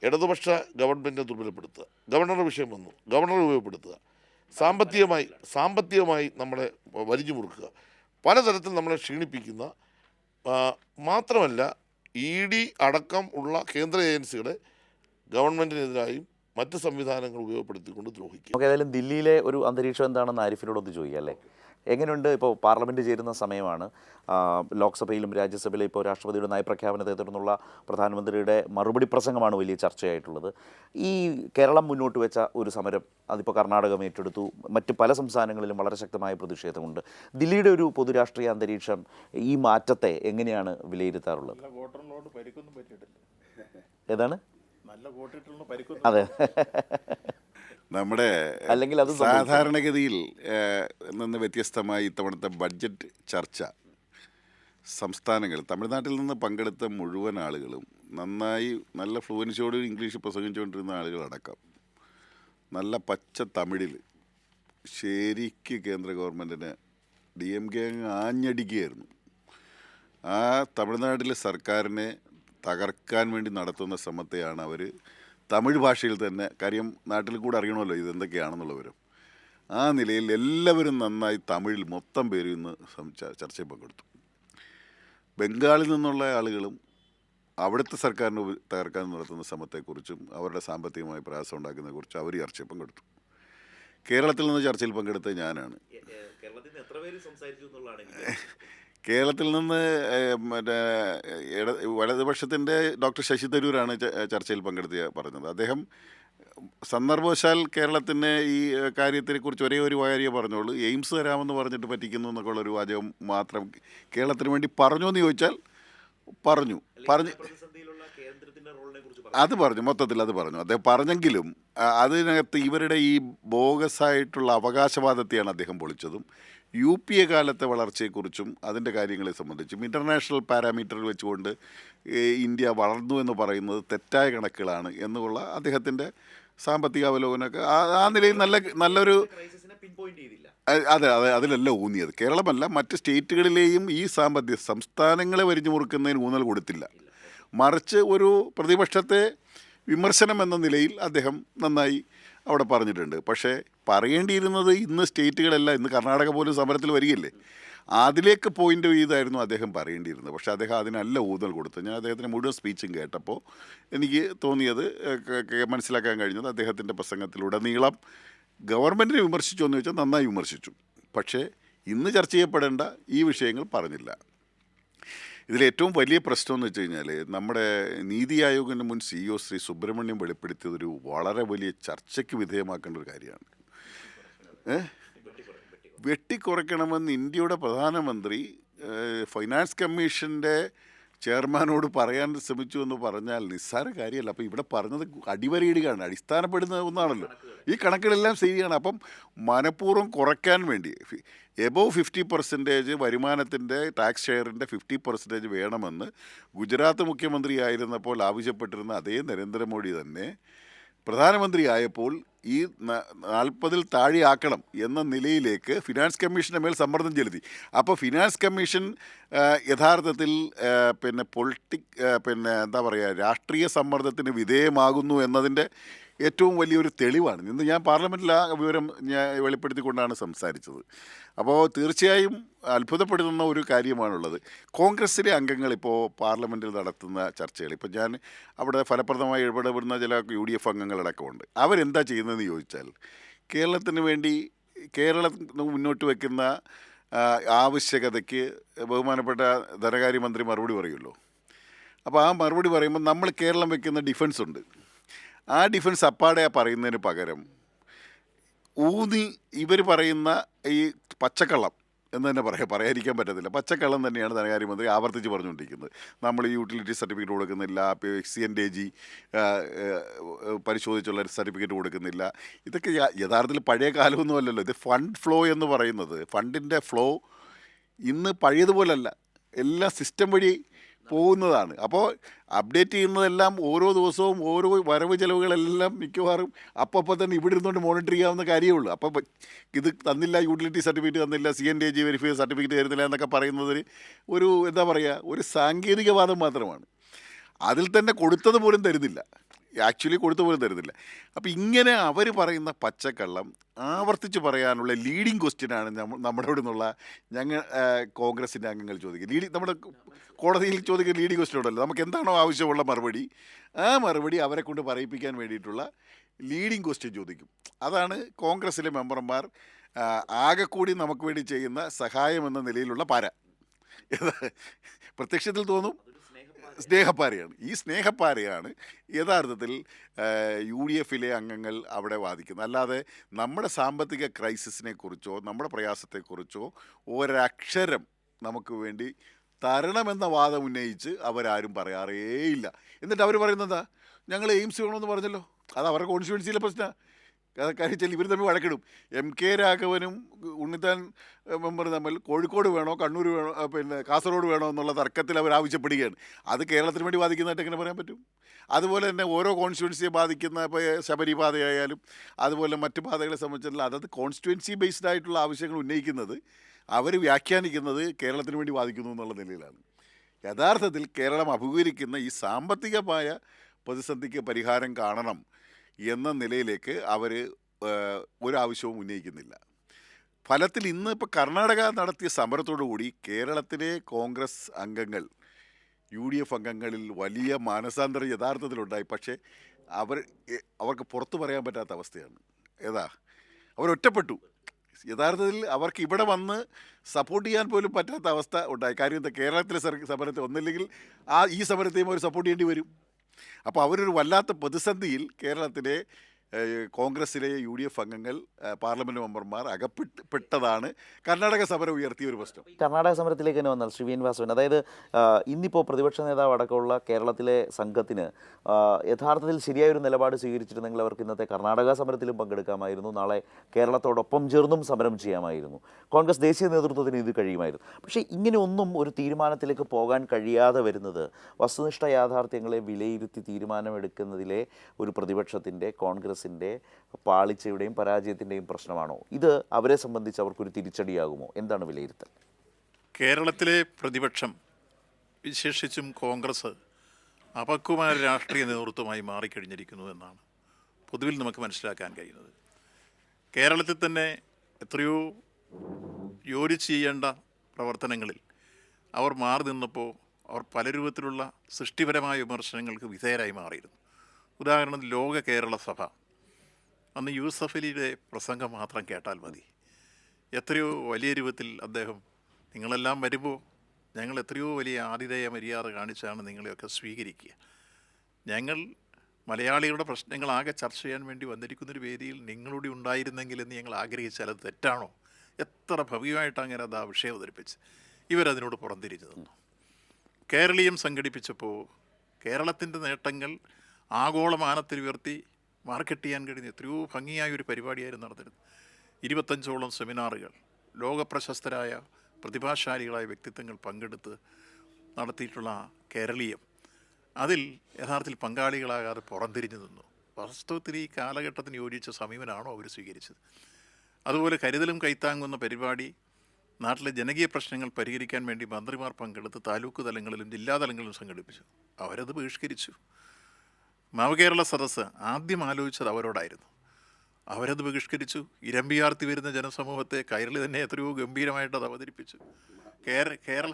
ഇടതുപക്ഷ ഗവൺമെൻറ്റിനെ ദുർബലപ്പെടുത്തുക. ഗവർണറുടെ വിഷയം വന്നു, ഗവർണറെ ഉപയോഗപ്പെടുത്തുക. സാമ്പത്തികമായി നമ്മളെ വലിഞ്ഞു മുറുക്കുക. പലതരത്തിൽ നമ്മളെ ക്ഷീണിപ്പിക്കുന്ന, മാത്രമല്ല ED അടക്കം ഉള്ള കേന്ദ്ര ഏജൻസികളെ ഗവൺമെൻറ്റിനെതിരായും മറ്റ് സംവിധാനങ്ങൾ ഉപയോഗപ്പെടുത്തിക്കൊണ്ട് ദ്രോഹിക്കുക. നമുക്ക് ഏതായാലും ദില്ലിയിലെ ഒരു അന്തരീക്ഷം എന്താണെന്ന് ആരിഫിനോടൊന്ന് ചോദിക്കാം അല്ലേ? എങ്ങനെയുണ്ട്? ഇപ്പോൾ പാർലമെൻറ്റ് ചേരുന്ന സമയമാണ്. ലോക്സഭയിലും രാജ്യസഭയിലും ഇപ്പോൾ രാഷ്ട്രപതിയുടെ നയപ്രഖ്യാപനത്തെ തുടർന്നുള്ള പ്രധാനമന്ത്രിയുടെ മറുപടി പ്രസംഗമാണ് വലിയ ചർച്ചയായിട്ടുള്ളത്. ഈ കേരളം മുന്നോട്ട് വെച്ച ഒരു സമരം അതിപ്പോൾ കർണാടകം ഏറ്റെടുത്തു, മറ്റ് പല സംസ്ഥാനങ്ങളിലും വളരെ ശക്തമായ പ്രതിഷേധമുണ്ട്. ദില്ലിയുടെ ഒരു പൊതുരാഷ്ട്രീയ അന്തരീക്ഷം ഈ മാറ്റത്തെ എങ്ങനെയാണ് വിലയിരുത്താറുള്ളത്? ഏതാണ് അതെ നമ്മുടെ അല്ലെങ്കിൽ അത് സാധാരണഗതിയിൽ നിന്ന് വ്യത്യസ്തമായി ഇത്തവണത്തെ ബഡ്ജറ്റ് ചർച്ച സംസ്ഥാനങ്ങൾ, തമിഴ്നാട്ടിൽ നിന്ന് പങ്കെടുത്ത മുഴുവൻ ആളുകളും നന്നായി നല്ല ഫ്ലുവൻസിയോട് ഇംഗ്ലീഷ് പ്രസംഗിച്ചുകൊണ്ടിരുന്ന ആളുകളടക്കം നല്ല പച്ച തമിഴിൽ ശരിക്ക് കേന്ദ്ര ഗവൺമെൻറ്റിന് DMK ആഞ്ഞടിക്കുകയായിരുന്നു. ആ തമിഴ്നാട്ടിലെ സർക്കാരിനെ തകർക്കാൻ വേണ്ടി നടത്തുന്ന ശ്രമത്തെയാണ് അവർ തമിഴ് ഭാഷയിൽ തന്നെ, കാര്യം നാട്ടിൽ കൂടെ അറിയണമല്ലോ ഇതെന്തൊക്കെയാണെന്നുള്ള വിവരം, ആ നിലയിൽ എല്ലാവരും നന്നായി തമിഴിൽ മൊത്തം പേരും ഇന്ന് ചർച്ചയിൽ പങ്കെടുത്തു. ബംഗാളിൽ നിന്നുള്ള ആളുകളും അവിടുത്തെ സർക്കാരിനെ തകർക്കാൻ നടത്തുന്ന ശ്രമത്തെക്കുറിച്ചും അവരുടെ സാമ്പത്തികമായി പ്രയാസം ഉണ്ടാക്കുന്നതിനെക്കുറിച്ചും അവർ ചർച്ചയിൽ പങ്കെടുത്തു. കേരളത്തിൽ നിന്ന് ചർച്ചയിൽ പങ്കെടുത്തത് ഞാനാണ്. കേരളത്തിൽ നിന്ന് മറ്റേ വലതുപക്ഷത്തിൻ്റെ ഡോക്ടർ ശശി തരൂരാണ് ചർച്ചയിൽ പങ്കെടുത്ത് പറഞ്ഞത്. അദ്ദേഹം സന്ദർഭവശാൽ കേരളത്തിന് ഈ കാര്യത്തെക്കുറിച്ച് ഒരേ ഒരു കാര്യം പറഞ്ഞോളൂ, എയിംസ് തരാമെന്ന് പറഞ്ഞിട്ട് പറ്റിക്കുന്നു എന്നൊക്കെ ഉള്ളൊരു വാചകം മാത്രം കേരളത്തിന് വേണ്ടി പറഞ്ഞോ എന്ന് ചോദിച്ചാൽ പറഞ്ഞു അത് പറഞ്ഞു, മൊത്തത്തിൽ അത് പറഞ്ഞു. അദ്ദേഹം പറഞ്ഞെങ്കിലും അതിനകത്ത് ഇവരുടെ ഈ ബോഗസായിട്ടുള്ള അവകാശവാദത്തെയാണ് അദ്ദേഹം പൊളിച്ചതും. UPA കാലത്തെ വളർച്ചയെക്കുറിച്ചും അതിൻ്റെ കാര്യങ്ങളെ സംബന്ധിച്ചും ഇൻ്റർനാഷണൽ പാരാമീറ്റർ വെച്ചുകൊണ്ട് ഇന്ത്യ വളർന്നു എന്ന് പറയുന്നത് തെറ്റായ കണക്കുകളാണ് എന്നുള്ള അദ്ദേഹത്തിൻ്റെ സാമ്പത്തിക അവലോകനമൊക്കെ ആ നിലയിൽ നല്ലൊരു അതെ അതിലല്ല ഊന്നിയത്. കേരളമല്ല, മറ്റ് സ്റ്റേറ്റുകളിലെയും ഈ സംസ്ഥാനങ്ങളെ വരിഞ്ഞു മുറുക്കുന്നതിന് ഊന്നൽ കൊടുത്തില്ല. മറിച്ച് ഒരു പ്രതിപക്ഷത്തെ വിമർശനം എന്ന നിലയിൽ അദ്ദേഹം നന്നായി അവിടെ പറഞ്ഞിട്ടുണ്ട്. പക്ഷേ പറയേണ്ടിയിരുന്നത് ഇന്ന് സ്റ്റേറ്റുകളെല്ലാം, ഇന്ന് കർണാടക പോലും സമരത്തിൽ വരികയില്ലേ, അതിലേക്ക് പോയിൻ്റ് ചെയ്തായിരുന്നു അദ്ദേഹം പറയേണ്ടിയിരുന്നത്. പക്ഷേ അദ്ദേഹം അതിനല്ല ഊന്നൽ കൊടുത്തത്. ഞാൻ അദ്ദേഹത്തിൻ്റെ മുഴുവൻ സ്പീച്ചും കേട്ടപ്പോൾ എനിക്ക് തോന്നിയത്, മനസ്സിലാക്കാൻ കഴിഞ്ഞത്, അദ്ദേഹത്തിൻ്റെ പ്രസംഗത്തിലുടനീളം ഗവൺമെൻറ്റിനെ വിമർശിച്ചു എന്ന് വെച്ചാൽ നന്നായി വിമർശിച്ചു. പക്ഷേ ഇന്ന് ചർച്ച ചെയ്യപ്പെടേണ്ട ഈ വിഷയങ്ങൾ പറഞ്ഞില്ല. ഇതിലേറ്റവും വലിയ പ്രശ്നം എന്ന് വെച്ച് കഴിഞ്ഞാൽ നമ്മുടെ നീതി ആയോഗിൻ്റെ മുൻ CEO ശ്രീ സുബ്രഹ്മണ്യം വെളിപ്പെടുത്തിയതൊരു വളരെ വലിയ ചർച്ചയ്ക്ക് വിധേയമാക്കേണ്ട ഒരു കാര്യമാണ്. വെട്ടിക്കുറയ്ക്കണമെന്ന് ഇന്ത്യയുടെ പ്രധാനമന്ത്രി ഫൈനാൻസ് കമ്മീഷൻ്റെ ചെയർമാനോട് പറയാൻ ശ്രമിച്ചു എന്ന് പറഞ്ഞാൽ നിസ്സാര കാര്യമല്ല. അപ്പോൾ ഇവിടെ പറഞ്ഞത് അടിവരയിടുകയാണ്, അടിസ്ഥാനപ്പെടുന്ന ഒന്നാണല്ലോ. ഈ കണക്കുകളെല്ലാം ശരിയാണ്. അപ്പം മനഃപൂർവ്വം കുറയ്ക്കാൻ വേണ്ടി എബോവ് 50% വരുമാനത്തിൻ്റെ ടാക്സ് ഷെയറിൻ്റെ 50% വേണമെന്ന് ഗുജറാത്ത് മുഖ്യമന്ത്രി ആയിരുന്നപ്പോൾ ആവശ്യപ്പെട്ടിരുന്ന അതേ നരേന്ദ്രമോദി തന്നെ പ്രധാനമന്ത്രി ആയപ്പോൾ ഈ 40 താഴെയാക്കണം എന്ന നിലയിലേക്ക് ഫിനാൻസ് കമ്മീഷൻ്റെ മേൽ സമ്മർദ്ദം ചെലുത്തി. അപ്പോൾ ഫിനാൻസ് കമ്മീഷൻ യഥാർത്ഥത്തിൽ എന്താ പറയുക, രാഷ്ട്രീയ സമ്മർദ്ദത്തിന് വിധേയമാകുന്നു എന്നതിൻ്റെ ഏറ്റവും വലിയൊരു തെളിവാണ്. ഇന്ന് ഞാൻ പാർലമെൻറ്റിൽ ആ വിവരം ഞാൻ വെളിപ്പെടുത്തിക്കൊണ്ടാണ് സംസാരിച്ചത്. അപ്പോൾ തീർച്ചയായും അത്ഭുതപ്പെടുത്തുന്ന ഒരു കാര്യമാണുള്ളത്. കോൺഗ്രസ്സിലെ അംഗങ്ങൾ ഇപ്പോൾ പാർലമെൻറ്റിൽ നടത്തുന്ന ചർച്ചകൾ, ഇപ്പോൾ ഞാൻ അവിടെ ഫലപ്രദമായി ഇടപെടുന്ന ചില UDF അംഗങ്ങളടക്കമുണ്ട്. അവരെന്താ ചെയ്യുന്നതെന്ന് ചോദിച്ചാൽ, കേരളത്തിന് വേണ്ടി കേരളം മുന്നോട്ട് വയ്ക്കുന്ന ആവശ്യകതയ്ക്ക് ബഹുമാനപ്പെട്ട ധനകാര്യമന്ത്രി മറുപടി പറയുമല്ലോ. അപ്പോൾ ആ മറുപടി പറയുമ്പോൾ നമ്മൾ കേരളം വയ്ക്കുന്ന ഡിഫൻസ് ഉണ്ട്. ആ ഡിഫൻസ് അപ്പാടെ പറയുന്നതിന് പകരം ഊന്നി ഇവർ പറയുന്ന ഈ പച്ചക്കള്ളം എന്ന് തന്നെ പറയാതിരിക്കാൻ പറ്റത്തില്ല. പച്ചക്കള്ളം തന്നെയാണ് ധനകാര്യമന്ത്രി ആവർത്തിച്ച് പറഞ്ഞുകൊണ്ടിരിക്കുന്നത്. നമ്മൾ ഈ യൂട്ടിലിറ്റി സർട്ടിഫിക്കറ്റ് കൊടുക്കുന്നില്ല, CNDG പരിശോധിച്ചുള്ള സർട്ടിഫിക്കറ്റ് കൊടുക്കുന്നില്ല. ഇതൊക്കെ യഥാർത്ഥത്തിൽ പഴയ കാലമൊന്നും അല്ലല്ലോ. ഇത് ഫണ്ട് ഫ്ലോ എന്ന് പറയുന്നത്, ഫണ്ടിൻ്റെ ഫ്ലോ ഇന്ന് പഴയതുപോലല്ല, എല്ലാം സിസ്റ്റം വഴി പോകുന്നതാണ്. അപ്പോൾ അപ്ഡേറ്റ് ചെയ്യുന്നതെല്ലാം ഓരോ ദിവസവും ഓരോ വരവ് ചിലവുകളെല്ലാം മിക്കവാറും അപ്പോൾ തന്നെ ഇവിടെ ഇരുന്നുകൊണ്ട് മോണിറ്റർ ചെയ്യാവുന്ന കാര്യമുള്ളൂ. അപ്പോൾ ഇത് തന്നില്ല, യൂട്ടിലിറ്റി സർട്ടിഫിക്കറ്റ് തന്നില്ല, CNDG വെരിഫൈ സർട്ടിഫിക്കറ്റ് തരുന്നില്ല എന്നൊക്കെ പറയുന്നതിന് ഒരു എന്താ പറയുക, ഒരു സാങ്കേതികവാദം മാത്രമാണ്. അതിൽ തന്നെ കൊടുത്തത് പോലും തരുന്നില്ല, ആക്ച്വലി കൊടുത്ത പോലും തരുന്നില്ല. അപ്പോൾ ഇങ്ങനെ അവർ പറയുന്ന പച്ചക്കള്ളം ആവർത്തിച്ച് പറയാനുള്ള ലീഡിങ് ക്വസ്റ്റ്യനാണ് നമ്മുടെ ഇവിടെ നിന്നുള്ള കോൺഗ്രസിൻ്റെ അംഗങ്ങൾ ചോദിക്കുക. നമ്മുടെ കോടതിയിൽ ചോദിക്കുന്ന ലീഡിങ് ക്വസ്റ്റ്യൻ ഉണ്ടല്ലോ, നമുക്ക് എന്താണോ ആവശ്യമുള്ള മറുപടി, ആ മറുപടി അവരെ കൊണ്ട് പറയിപ്പിക്കാൻ വേണ്ടിയിട്ടുള്ള ലീഡിങ് ക്വസ്റ്റ്യൻ ചോദിക്കും. അതാണ് കോൺഗ്രസ്സിലെ മെമ്പർമാർ ആകെക്കൂടി നമുക്ക് വേണ്ടി ചെയ്യുന്ന സഹായം എന്ന നിലയിലുള്ള പാര. പ്രത്യക്ഷത്തിൽ തോന്നും സ്നേഹപ്പാരയാണ്. ഈ സ്നേഹപ്പാരയാണ് യഥാർത്ഥത്തിൽ UDFിലെ അംഗങ്ങൾ അവിടെ വാദിക്കുന്നത്. അല്ലാതെ നമ്മുടെ സാമ്പത്തിക ക്രൈസിസിനെ കുറിച്ചോ നമ്മുടെ പ്രയാസത്തെക്കുറിച്ചോ ഒരക്ഷരം നമുക്ക് വേണ്ടി തരണമെന്ന വാദം ഉന്നയിച്ച് അവരാരും പറയാറേയില്ല. എന്നിട്ട് അവർ പറയുന്നതാ, ഞങ്ങൾ എയിംസ് വേണമെന്ന് പറഞ്ഞല്ലോ, അത് അവരുടെ കോൺസ്റ്റിറ്റ്യുവൻസിയിലെ പ്രശ്നമാണ്. കാര്യം ഇവർ തമ്മിൽ വഴക്കിടും. MK രാഘവനും ഉണ്ണിത്താൻ മെമ്പറും തമ്മിൽ കോഴിക്കോട് വേണോ കണ്ണൂർ വേണോ കാസർഗോഡ് വേണോ എന്നുള്ള തർക്കത്തിൽ അവർ ആവശ്യപ്പെടുകയാണ്. അത് കേരളത്തിന് വേണ്ടി ബാധിക്കുന്നതായിട്ട് എങ്ങനെ പറയാൻ പറ്റും? അതുപോലെ തന്നെ ഓരോ കോൺസ്റ്റിറ്റ്യുവൻസിയെ ബാധിക്കുന്ന, ഇപ്പോൾ ശബരി പാതയായാലും അതുപോലെ മറ്റ് പാതകളെ സംബന്ധിച്ചിട്ടുള്ള അതത് കോൺസ്റ്റിറ്റ്യുവൻസി ബേസ്ഡ് ആയിട്ടുള്ള ആവശ്യങ്ങൾ ഉന്നയിക്കുന്നത് അവർ വ്യാഖ്യാനിക്കുന്നത് കേരളത്തിന് വേണ്ടി ബാധിക്കുന്നു എന്നുള്ള നിലയിലാണ്. യഥാർത്ഥത്തിൽ കേരളം അഭിമുഖീകരിക്കുന്ന ഈ സാമ്പത്തികമായ പ്രതിസന്ധിക്ക് പരിഹാരം കാണണം എന്ന നിലയിലേക്ക് അവർ ഒരാവശ്യവും ഉന്നയിക്കുന്നില്ല. ഫലത്തിൽ ഇന്ന് ഇപ്പോൾ കർണാടക നടത്തിയ സമരത്തോടുകൂടി കേരളത്തിലെ കോൺഗ്രസ് അംഗങ്ങൾ, UDF അംഗങ്ങളിൽ വലിയ മാനസാന്തരം യഥാർത്ഥത്തിലുണ്ടായി. പക്ഷേ അവർക്ക് പുറത്തു പറയാൻ പറ്റാത്ത അവസ്ഥയാണ്. അവരൊറ്റപ്പെട്ടു. യഥാർത്ഥത്തിൽ അവർക്ക് ഇവിടെ വന്ന് സപ്പോർട്ട് ചെയ്യാൻ പോലും പറ്റാത്ത അവസ്ഥ ഉണ്ടായി. കാര്യം എന്താ, കേരളത്തിലെ സമരത്തെ ഒന്നില്ലെങ്കിൽ ഈ സമരത്തെയും അവർ സപ്പോർട്ട് ചെയ്യേണ്ടി വരും. അപ്പോൾ അവരൊരു വല്ലാത്ത പ്രതിസന്ധിയിൽ കേരളത്തിലെ കോൺഗ്രസ്സിലെ UDF അംഗങ്ങൾ, പാർലമെൻറ്റ് മെമ്പർമാർ അകപ്പെട്ടതാണ് കർണാടക സമരം ഉയർത്തിയ ഒരു പ്രശ്നം. കർണാടക സമരത്തിലേക്ക് തന്നെ വന്നാൽ ശ്രീ വാസവൻ, അതായത് ഇന്നിപ്പോൾ പ്രതിപക്ഷ നേതാവ് അടക്കമുള്ള കേരളത്തിലെ സംഘത്തിന് യഥാർത്ഥത്തിൽ ശരിയായൊരു നിലപാട് സ്വീകരിച്ചിരുന്നെങ്കിൽ അവർക്ക് ഇന്നത്തെ കർണാടക സമരത്തിലും പങ്കെടുക്കാമായിരുന്നു, നാളെ കേരളത്തോടൊപ്പം ചേർന്നും സമരം ചെയ്യാമായിരുന്നു. കോൺഗ്രസ് ദേശീയ നേതൃത്വത്തിന് ഇത് കഴിയുമായിരുന്നു. പക്ഷേ ഇങ്ങനെ ഒന്നും ഒരു തീരുമാനത്തിലേക്ക് പോകാൻ കഴിയാതെ വരുന്നത് വസ്തുനിഷ്ഠ യാഥാർത്ഥ്യങ്ങളെ വിലയിരുത്തി തീരുമാനമെടുക്കുന്നതിലെ ഒരു പ്രതിപക്ഷത്തിൻ്റെ, കോൺഗ്രസിൻ്റെ പാളിച്ചയുടെയും പരാജയത്തിൻ്റെയും പ്രശ്നമാണോ? ഇത് അവരെ സംബന്ധിച്ച് അവർക്കൊരു തിരിച്ചടിയാകുമോ? എന്താണ് വിലയിരുത്തൽ? കേരളത്തിലെ പ്രതിപക്ഷം, വിശേഷിച്ചും കോൺഗ്രസ്, അപക്വമായ രാഷ്ട്രീയ നേതൃത്വമായി മാറിക്കഴിഞ്ഞിരിക്കുന്നു എന്നാണ് പൊതുവിൽ നമുക്ക് മനസ്സിലാക്കാൻ കഴിയുന്നത്. കേരളത്തിൽ തന്നെ എത്രയോ ജോലി ചെയ്യേണ്ട പ്രവർത്തനങ്ങളിൽ അവർ മാറി നിന്നപ്പോൾ അവർ പല രൂപത്തിലുള്ള സൃഷ്ടിപരമായ വിമർശനങ്ങൾക്ക് വിധേയരായി മാറിയിരുന്നു. ഉദാഹരണത്തിന് ലോക കേരള സഭ, അന്ന് യൂസഫ് അലിയുടെ പ്രസംഗം മാത്രം കേട്ടാൽ മതി, എത്രയോ വലിയ രൂപത്തിൽ അദ്ദേഹം, നിങ്ങളെല്ലാം വരുമ്പോൾ ഞങ്ങൾ എത്രയോ വലിയ ആതിഥേയ മര്യാദ കാണിച്ചാണ് നിങ്ങളെയൊക്കെ സ്വീകരിക്കുക, ഞങ്ങൾ മലയാളികളുടെ പ്രശ്നങ്ങളാകെ ചർച്ച ചെയ്യാൻ വേണ്ടി വന്നിരിക്കുന്നൊരു വേദിയിൽ നിങ്ങളുടെ ഉണ്ടായിരുന്നെങ്കിൽ എന്ന് ഞങ്ങൾ ആഗ്രഹിച്ചാൽ അത് തെറ്റാണോ എത്ര ഭവ്യമായിട്ട് അങ്ങനെ അത് ആ വിഷയം അവതരിപ്പിച്ച് ഇവരതിനോട് പുറംതിരിഞ്ഞു നിന്നു. കേരളീയം സംഘടിപ്പിച്ചപ്പോൾ കേരളത്തിൻ്റെ നേട്ടങ്ങൾ ആഗോളമാനത്തിൽ ഉയർത്തി മാർക്കറ്റ് ചെയ്യാൻ കഴിഞ്ഞ എത്രയോ ഭംഗിയായ ഒരു പരിപാടിയായിരുന്നു നടന്നിരുന്നത്. 25ഓളം സെമിനാറുകൾ, ലോകപ്രശസ്തരായ പ്രതിഭാശാലികളായ വ്യക്തിത്വങ്ങൾ പങ്കെടുത്ത് നടത്തിയിട്ടുള്ള കേരളീയം, അതിൽ യഥാർത്ഥത്തിൽ പങ്കാളികളാകാതെ പുറംതിരിഞ്ഞു നിന്നു. വാസ്തവത്തിൽ ഈ കാലഘട്ടത്തിന് യോജിച്ച സമീപനമാണോ അവർ സ്വീകരിച്ചത്? അതുപോലെ കരുതലും കൈത്താങ്ങുന്ന പരിപാടി നാട്ടിലെ ജനകീയ പ്രശ്നങ്ങൾ പരിഹരിക്കാൻ വേണ്ടി മന്ത്രിമാർ പങ്കെടുത്ത് താലൂക്ക് തലങ്ങളിലും ജില്ലാതലങ്ങളിലും സംഘടിപ്പിച്ചു. അവരത് ബഹിഷ്കരിച്ചു. നവകേരള സദസ്സ് ആദ്യം ആലോചിച്ചത് അവരോടായിരുന്നു. അവരത് ബഹിഷ്കരിച്ചു. ഇരമ്പിയാർത്തി വരുന്ന ജനസമൂഹത്തെ കൈരളി തന്നെ എത്രയോ ഗംഭീരമായിട്ട് അത് അവതരിപ്പിച്ചു. കേരള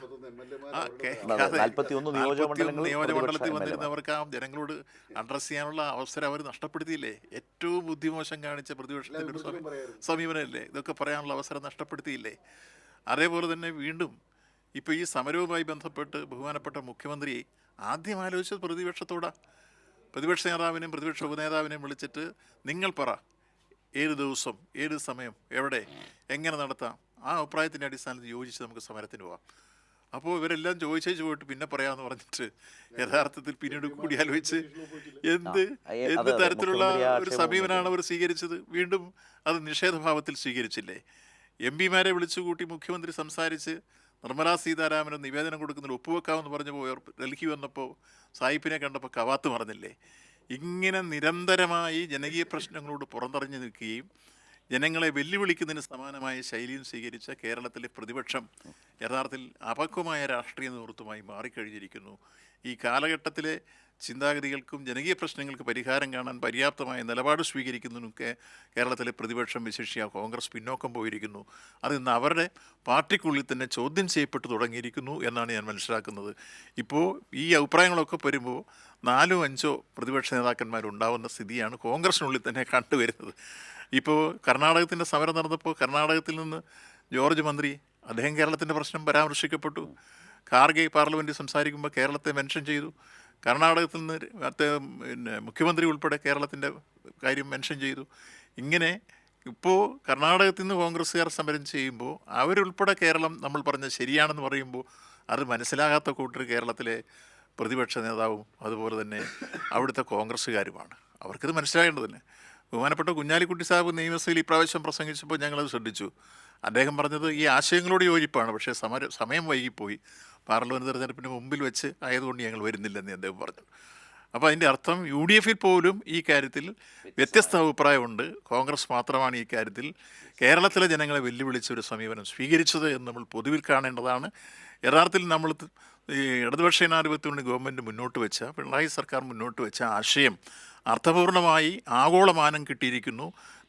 41 നിയോജകമണ്ഡലത്തിൽ വന്നിരുന്നവർക്ക് ആ ജനങ്ങളോട് അഡ്രസ്സ് ചെയ്യാനുള്ള അവസരം അവർ നഷ്ടപ്പെടുത്തിയില്ലേ? ഏറ്റവും ബുദ്ധിമോശം കാണിച്ച പ്രതിപക്ഷത്തിൻ്റെ ഒരു സമീപനമല്ലേ? ഇതൊക്കെ പറയാനുള്ള അവസരം നഷ്ടപ്പെടുത്തിയില്ലേ? അതേപോലെ തന്നെ വീണ്ടും ഇപ്പോൾ ഈ സമരവുമായി ബന്ധപ്പെട്ട് ബഹുമാനപ്പെട്ട മുഖ്യമന്ത്രി ആദ്യം ആലോചിച്ചത് പ്രതിപക്ഷത്തോടാണ്. പ്രതിപക്ഷ നേതാവിനെയും പ്രതിപക്ഷ ഉപനേതാവിനെയും വിളിച്ചിട്ട് നിങ്ങൾ പറ, ഏത് ദിവസം, ഏത് സമയം, എവിടെ, എങ്ങനെ നടത്താം, ആ അഭിപ്രായത്തിൻ്റെ അടിസ്ഥാനത്തിൽ യോജിച്ച് നമുക്ക് സമരത്തിന് പോവാം. അപ്പോൾ ഇവരെല്ലാം ചോദിച്ചു പോയിട്ട് പിന്നെ പറയാമെന്ന് പറഞ്ഞിട്ട് യഥാർത്ഥത്തിൽ പിന്നീട് കൂടി ആലോചിച്ച് എന്ത് തരത്തിലുള്ള ഒരു സമീപനമാണ് അവർ സ്വീകരിച്ചത്? വീണ്ടും അത് നിഷേധഭാവത്തിൽ സ്വീകരിച്ചില്ലേ? എം പിമാരെ വിളിച്ചുകൂട്ടി മുഖ്യമന്ത്രി സംസാരിച്ച് നിർമ്മലാ സീതാരാമന് നിവേദനം കൊടുക്കുന്നതിൽ ഒപ്പുവെക്കാമെന്ന് പറഞ്ഞു പോയവർ ഡൽഹി വന്നപ്പോൾ സായിപ്പിനെ കണ്ടപ്പോൾ കവാത്ത് മറന്നില്ലേ? ഇങ്ങനെ നിരന്തരമായി ജനകീയ പ്രശ്നങ്ങളോട് പുറന്തറിഞ്ഞു നിൽക്കുകയും ജനങ്ങളെ വെല്ലുവിളിക്കുന്നതിന് സമാനമായ ശൈലിയും സ്വീകരിച്ച കേരളത്തിലെ പ്രതിപക്ഷം യഥാർത്ഥത്തിൽ അപക്വമായ രാഷ്ട്രീയ നേതൃത്വമായി മാറിക്കഴിഞ്ഞിരിക്കുന്നു. ഈ കാലഘട്ടത്തിലെ ചിന്താഗതികൾക്കും ജനകീയ പ്രശ്നങ്ങൾക്ക് പരിഹാരം കാണാൻ പര്യാപ്തമായ നിലപാട് സ്വീകരിക്കുന്നതിനൊക്കെ കേരളത്തിലെ പ്രതിപക്ഷം, വിശേഷിച്ച കോൺഗ്രസ് പിന്നോക്കം പോയിരിക്കുന്നു. അത് ഇന്ന് അവരുടെ പാർട്ടിക്കുള്ളിൽ തന്നെ ചോദ്യം ചെയ്യപ്പെട്ടു തുടങ്ങിയിരിക്കുന്നു എന്നാണ് ഞാൻ മനസ്സിലാക്കുന്നത്. ഇപ്പോൾ ഈ അഭിപ്രായങ്ങളൊക്കെ വരുമ്പോൾ 4 or 5 പ്രതിപക്ഷ നേതാക്കന്മാരുണ്ടാവുന്ന സ്ഥിതിയാണ് കോൺഗ്രസിനുള്ളിൽ തന്നെ കണ്ടുവരുന്നത്. ഇപ്പോൾ കർണാടകത്തിൻ്റെ സമരം നടന്നപ്പോൾ കർണാടകത്തിൽ നിന്ന് ജോർജ് മന്ത്രി, അദ്ദേഹം കേരളത്തിൻ്റെ പ്രശ്നം പരാമർശിക്കപ്പെട്ടു. ഖാർഗെ പാർലമെൻറ്റിൽ സംസാരിക്കുമ്പോൾ കേരളത്തെ മെൻഷൻ ചെയ്തു. കർണാടകത്തിൽ നിന്ന് പിന്നെ മുഖ്യമന്ത്രി ഉൾപ്പെടെ കേരളത്തിൻ്റെ കാര്യം മെൻഷൻ ചെയ്തു. ഇങ്ങനെ ഇപ്പോൾ കർണാടകത്തിൽ നിന്ന് കോൺഗ്രസ്സുകാർ സമരം ചെയ്യുമ്പോൾ അവരുൾപ്പെടെ കേരളം നമ്മൾ പറഞ്ഞത് ശരിയാണെന്ന് പറയുമ്പോൾ അത് മനസ്സിലാകാത്ത കൂട്ടർ കേരളത്തിലെ പ്രതിപക്ഷ നേതാവും അതുപോലെ തന്നെ അവിടുത്തെ കോൺഗ്രസ്സുകാരുമാണ്. അവർക്കിത് മനസ്സിലാകേണ്ടതന്നെ. ബഹുമാനപ്പെട്ട കുഞ്ഞാലിക്കുട്ടി സാഹിബ് നിയമസഭയിൽ ഇപ്രാവശ്യം പ്രസംഗിച്ചപ്പോൾ ഞങ്ങളത് ശ്രദ്ധിച്ചു. അദ്ദേഹം പറഞ്ഞത് ഈ ആശയങ്ങളോട് യോജിപ്പാണ്, പക്ഷേ സമയം വൈകിപ്പോയി, പാർലമെൻറ്റ് തെരഞ്ഞെടുപ്പിന് മുമ്പിൽ വെച്ച് ആയതുകൊണ്ട് ഞങ്ങൾ വരുന്നില്ലെന്ന് അദ്ദേഹം പറഞ്ഞു. അപ്പോൾ അതിൻ്റെ അർത്ഥം UDF പോലും ഈ കാര്യത്തിൽ വ്യത്യസ്ത അഭിപ്രായമുണ്ട്. കോൺഗ്രസ് മാത്രമാണ് ഈ കാര്യത്തിൽ കേരളത്തിലെ ജനങ്ങളെ വെല്ലുവിളിച്ച ഒരു സമീപനം സ്വീകരിച്ചത് എന്ന് നമ്മൾ പൊതുവിൽ കാണേണ്ടതാണ്. യഥാർത്ഥത്തിൽ നമ്മൾ ഈ ഇടതുപക്ഷ ജനാധിപത്യത്തിൻ്റെ ഗവൺമെൻറ് മുന്നോട്ട് വെച്ച, പിണറായി സർക്കാർ മുന്നോട്ട് വെച്ച ആശയം അർത്ഥപൂർണമായി ആഗോളമാനം കിട്ടിയിരിക്കുന്നു,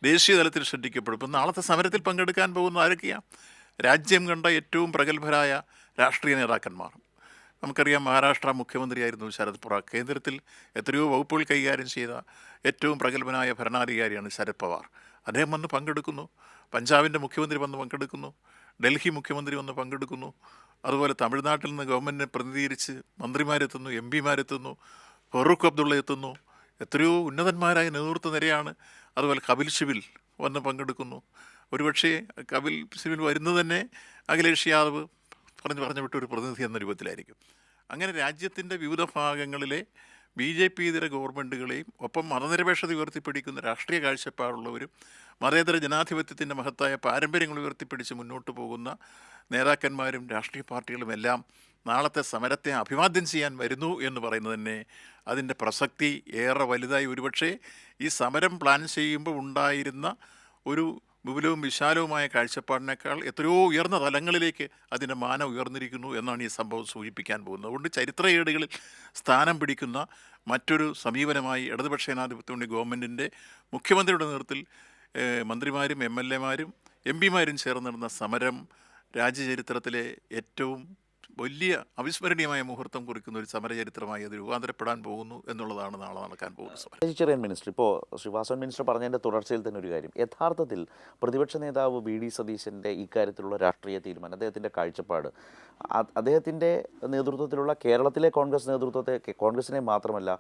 ദേശീയ തലത്തിൽ ശ്രദ്ധിക്കപ്പെടും. ഇപ്പം നാളത്തെ സമരത്തിൽ പങ്കെടുക്കാൻ പോകുന്ന ആരൊക്കെയാണ്? രാജ്യം കണ്ട ഏറ്റവും പ്രഗത്ഭരായ രാഷ്ട്രീയ നേതാക്കന്മാർ. നമുക്കറിയാം, മഹാരാഷ്ട്ര മുഖ്യമന്ത്രിയായിരുന്നു ശരത് പവാർ. കേന്ദ്രത്തിൽ എത്രയോ വകുപ്പുകൾ കൈകാര്യം ചെയ്ത ഏറ്റവും പ്രഗത്ഭനായ ഭരണാധികാരിയാണ് ശരത് പവാർ. അദ്ദേഹം വന്ന് പങ്കെടുക്കുന്നു. പഞ്ചാബിൻ്റെ മുഖ്യമന്ത്രി വന്ന് പങ്കെടുക്കുന്നു. ഡൽഹി മുഖ്യമന്ത്രി വന്ന് പങ്കെടുക്കുന്നു. അതുപോലെ തമിഴ്നാട്ടിൽ നിന്ന് ഗവൺമെൻറ്റിനെ പ്രതിനിധീകരിച്ച് മന്ത്രിമാരെത്തുന്നു, MP ഫറൂഖ് അബ്ദുള്ള എത്തുന്നു. എത്രയോ ഉന്നതന്മാരായ നേതൃത്വ നിരയാണ്. അതുപോലെ കപിൽ സിബൽ വന്ന് പങ്കെടുക്കുന്നു. ഒരുപക്ഷെ കപിൽ സിബൽ വരുന്നത് തന്നെ അഖിലേഷ് യാദവ് പറഞ്ഞു വിട്ട ഒരു പ്രതിനിധി എന്ന രൂപത്തിലായിരിക്കും. അങ്ങനെ രാജ്യത്തിൻ്റെ വിവിധ ഭാഗങ്ങളിലെ BJP ഇതര ഗവൺമെൻറ്റുകളെയും ഒപ്പം മതനിരപേക്ഷത ഉയർത്തിപ്പിടിക്കുന്ന രാഷ്ട്രീയ കാഴ്ചപ്പാടുള്ളവരും മതേതര ജനാധിപത്യത്തിൻ്റെ മഹത്തായ പാരമ്പര്യങ്ങൾ ഉയർത്തിപ്പിടിച്ച് മുന്നോട്ട് പോകുന്ന നേതാക്കന്മാരും രാഷ്ട്രീയ പാർട്ടികളും എല്ലാം നാളത്തെ സമരത്തെ അഭിവാദ്യം ചെയ്യാൻ വരുന്നു എന്ന് പറയുന്നത് തന്നെ അതിൻ്റെ പ്രസക്തി ഏറെ വലുതായി. ഒരുപക്ഷെ ഈ സമരം പ്ലാൻ ചെയ്യുമ്പോൾ ഉണ്ടായിരുന്ന ഒരു വിപുലവും വിശാലവുമായ കാഴ്ചപ്പാടിനേക്കാൾ എത്രയോ ഉയർന്ന തലങ്ങളിലേക്ക് അതിൻ്റെ മാനം ഉയർന്നിരിക്കുന്നു എന്നാണ് ഈ സംഭവം സൂചിപ്പിക്കാൻ പോകുന്നത്. അതുകൊണ്ട് ചരിത്രയേടുകളിൽ സ്ഥാനം പിടിക്കുന്ന മറ്റൊരു സമീപനമായി ഇടതുപക്ഷ ജനാധിപത്യ ഗവൺമെൻറ്റിൻ്റെ മുഖ്യമന്ത്രിയുടെ നേതൃത്വത്തിൽ മന്ത്രിമാരും MLA മാരും MP മാരും ചേർന്ന് നടന്ന സമരം രാജ്യചരിത്രത്തിലെ ഏറ്റവും വലിയ അവിസ്മരണീയമായ മുഹൂർത്തം കുറിക്കുന്ന ഒരു സമരചരിത്രമായി അത് രൂപാന്തരപ്പെടാൻ പോകുന്നു എന്നുള്ളതാണ് നാളെ നടക്കാൻ പോകുന്ന സമരം. വെജിറ്റേറിയൻ മിനിസ്റ്റർ ഇപ്പോൾ ശ്രീവാസവൻ മിനിസ്റ്റർ പറഞ്ഞതിൻ്റെ തുടർച്ചയിൽ തന്നെ ഒരു കാര്യം, യഥാർത്ഥത്തിൽ പ്രതിപക്ഷ നേതാവ് വി.ഡി. സതീശൻ്റെ ഇക്കാര്യത്തിലുള്ള രാഷ്ട്രീയ തീരുമാനം, അദ്ദേഹത്തിൻ്റെ കാഴ്ചപ്പാട്, അദ്ദേഹത്തിൻ്റെ നേതൃത്വത്തിലുള്ള കേരളത്തിലെ കോൺഗ്രസ് നേതൃത്വത്തെ, കോൺഗ്രസിനെ മാത്രമല്ല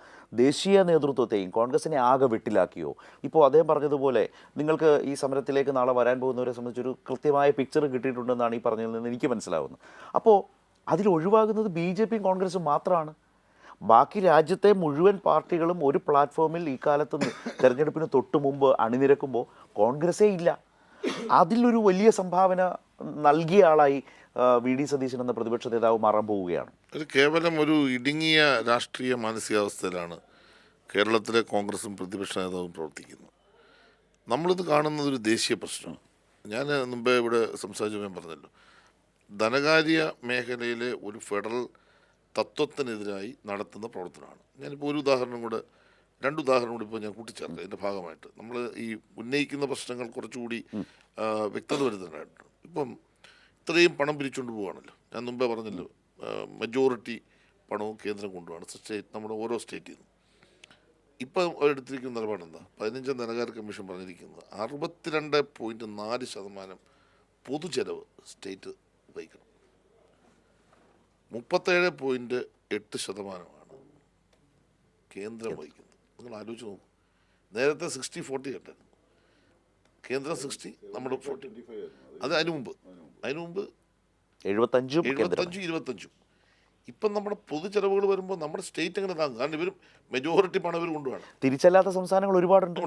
ദേശീയ നേതൃത്വത്തെയും കോൺഗ്രസിനെ ആകെ വെട്ടിലാക്കിയോ? ഇപ്പോൾ അദ്ദേഹം പറഞ്ഞതുപോലെ നിങ്ങൾക്ക് ഈ സമരത്തിലേക്ക് നാളെ വരാൻ പോകുന്നവരെ സംബന്ധിച്ചൊരു കൃത്യമായ പിക്ചർ കിട്ടിയിട്ടുണ്ടെന്നാണ് ഈ പറഞ്ഞതിൽ നിന്ന് എനിക്ക് മനസ്സിലാവുന്നത്. അപ്പോൾ അതിലൊഴിവാകുന്നത് ബി.ജെ.പിയും കോൺഗ്രസും മാത്രമാണ്. ബാക്കി രാജ്യത്തെ മുഴുവൻ പാർട്ടികളും ഒരു പ്ലാറ്റ്ഫോമിൽ ഈ കാലത്ത് തെരഞ്ഞെടുപ്പിന് തൊട്ട് മുമ്പ് അണിനിരക്കുമ്പോൾ കോൺഗ്രസേ ഇല്ല. അതിലൊരു വലിയ സംഭാവന നൽകിയ ആളായി വി.ഡി. സതീശൻ എന്ന പ്രതിപക്ഷ നേതാവ് മാറാൻ പോവുകയാണ്. ഇത് കേവലം ഒരു ഇടുങ്ങിയ രാഷ്ട്രീയ മാനസികാവസ്ഥയിലാണ് കേരളത്തിലെ കോൺഗ്രസും പ്രതിപക്ഷ നേതാവും പ്രവർത്തിക്കുന്നത്. നമ്മളിത് കാണുന്നത് ഒരു ദേശീയ പ്രശ്നമാണ്. ഞാൻ മുമ്പേ ഇവിടെ സംസാരിച്ചപ്പോൾ ഞാൻ പറഞ്ഞല്ലോ, ധനകാര്യ മേഖലയിലെ ഒരു ഫെഡറൽ തത്വത്തിനെതിരായി നടത്തുന്ന പ്രവർത്തനമാണ്. ഞാനിപ്പോൾ ഒരു ഉദാഹരണം കൂടെ, രണ്ട് ഉദാഹരണം കൂടി ഇപ്പോൾ ഞാൻ കൂട്ടിച്ചേർക്കാം. ഇതിൻ്റെ ഭാഗമായിട്ട് നമ്മൾ ഈ ഉന്നയിക്കുന്ന പ്രശ്നങ്ങൾ കുറച്ചുകൂടി വ്യക്തത വരുത്താനായിട്ടുണ്ട്. ഇപ്പം ഇത്രയും പണം പിരിച്ചുകൊണ്ട് പോവുകയാണല്ലോ. ഞാൻ മുമ്പേ പറഞ്ഞല്ലോ, മെജോറിറ്റി പണവും കേന്ദ്രം കൊണ്ടുപോവാണ് സ്റ്റേറ്റ്, നമ്മുടെ ഓരോ സ്റ്റേറ്റിൽ നിന്നും. ഇപ്പം എടുത്തിരിക്കുന്ന നിലപാട് എന്താ? 15 ധനകാര്യ കമ്മീഷൻ പറഞ്ഞിരിക്കുന്നത് 62.4% പൊതുചെലവ് സ്റ്റേറ്റ് വഹിക്കണം. 37.8% കേന്ദ്രം വഹിക്കുന്നത്. നിങ്ങൾ ആലോചിച്ച് നോക്കും. നേരത്തെ 60-40 കണ്ടായിരുന്നു. കേന്ദ്രം 60, നമ്മുടെ 40. അത് അതിനു മുമ്പ് 75-25. ഇപ്പം നമ്മുടെ പൊതുചെലവുകൾ വരുമ്പോൾ നമ്മുടെ സ്റ്റേറ്റ് എങ്ങനെ താങ്ങും? കാരണം ഇവർ മെജോറിറ്റി പണം ഇവർ കൊണ്ടുപോകണം. തിരിച്ചല്ലാത്ത സംസ്ഥാനങ്ങൾ ഒരുപാടുണ്ട്.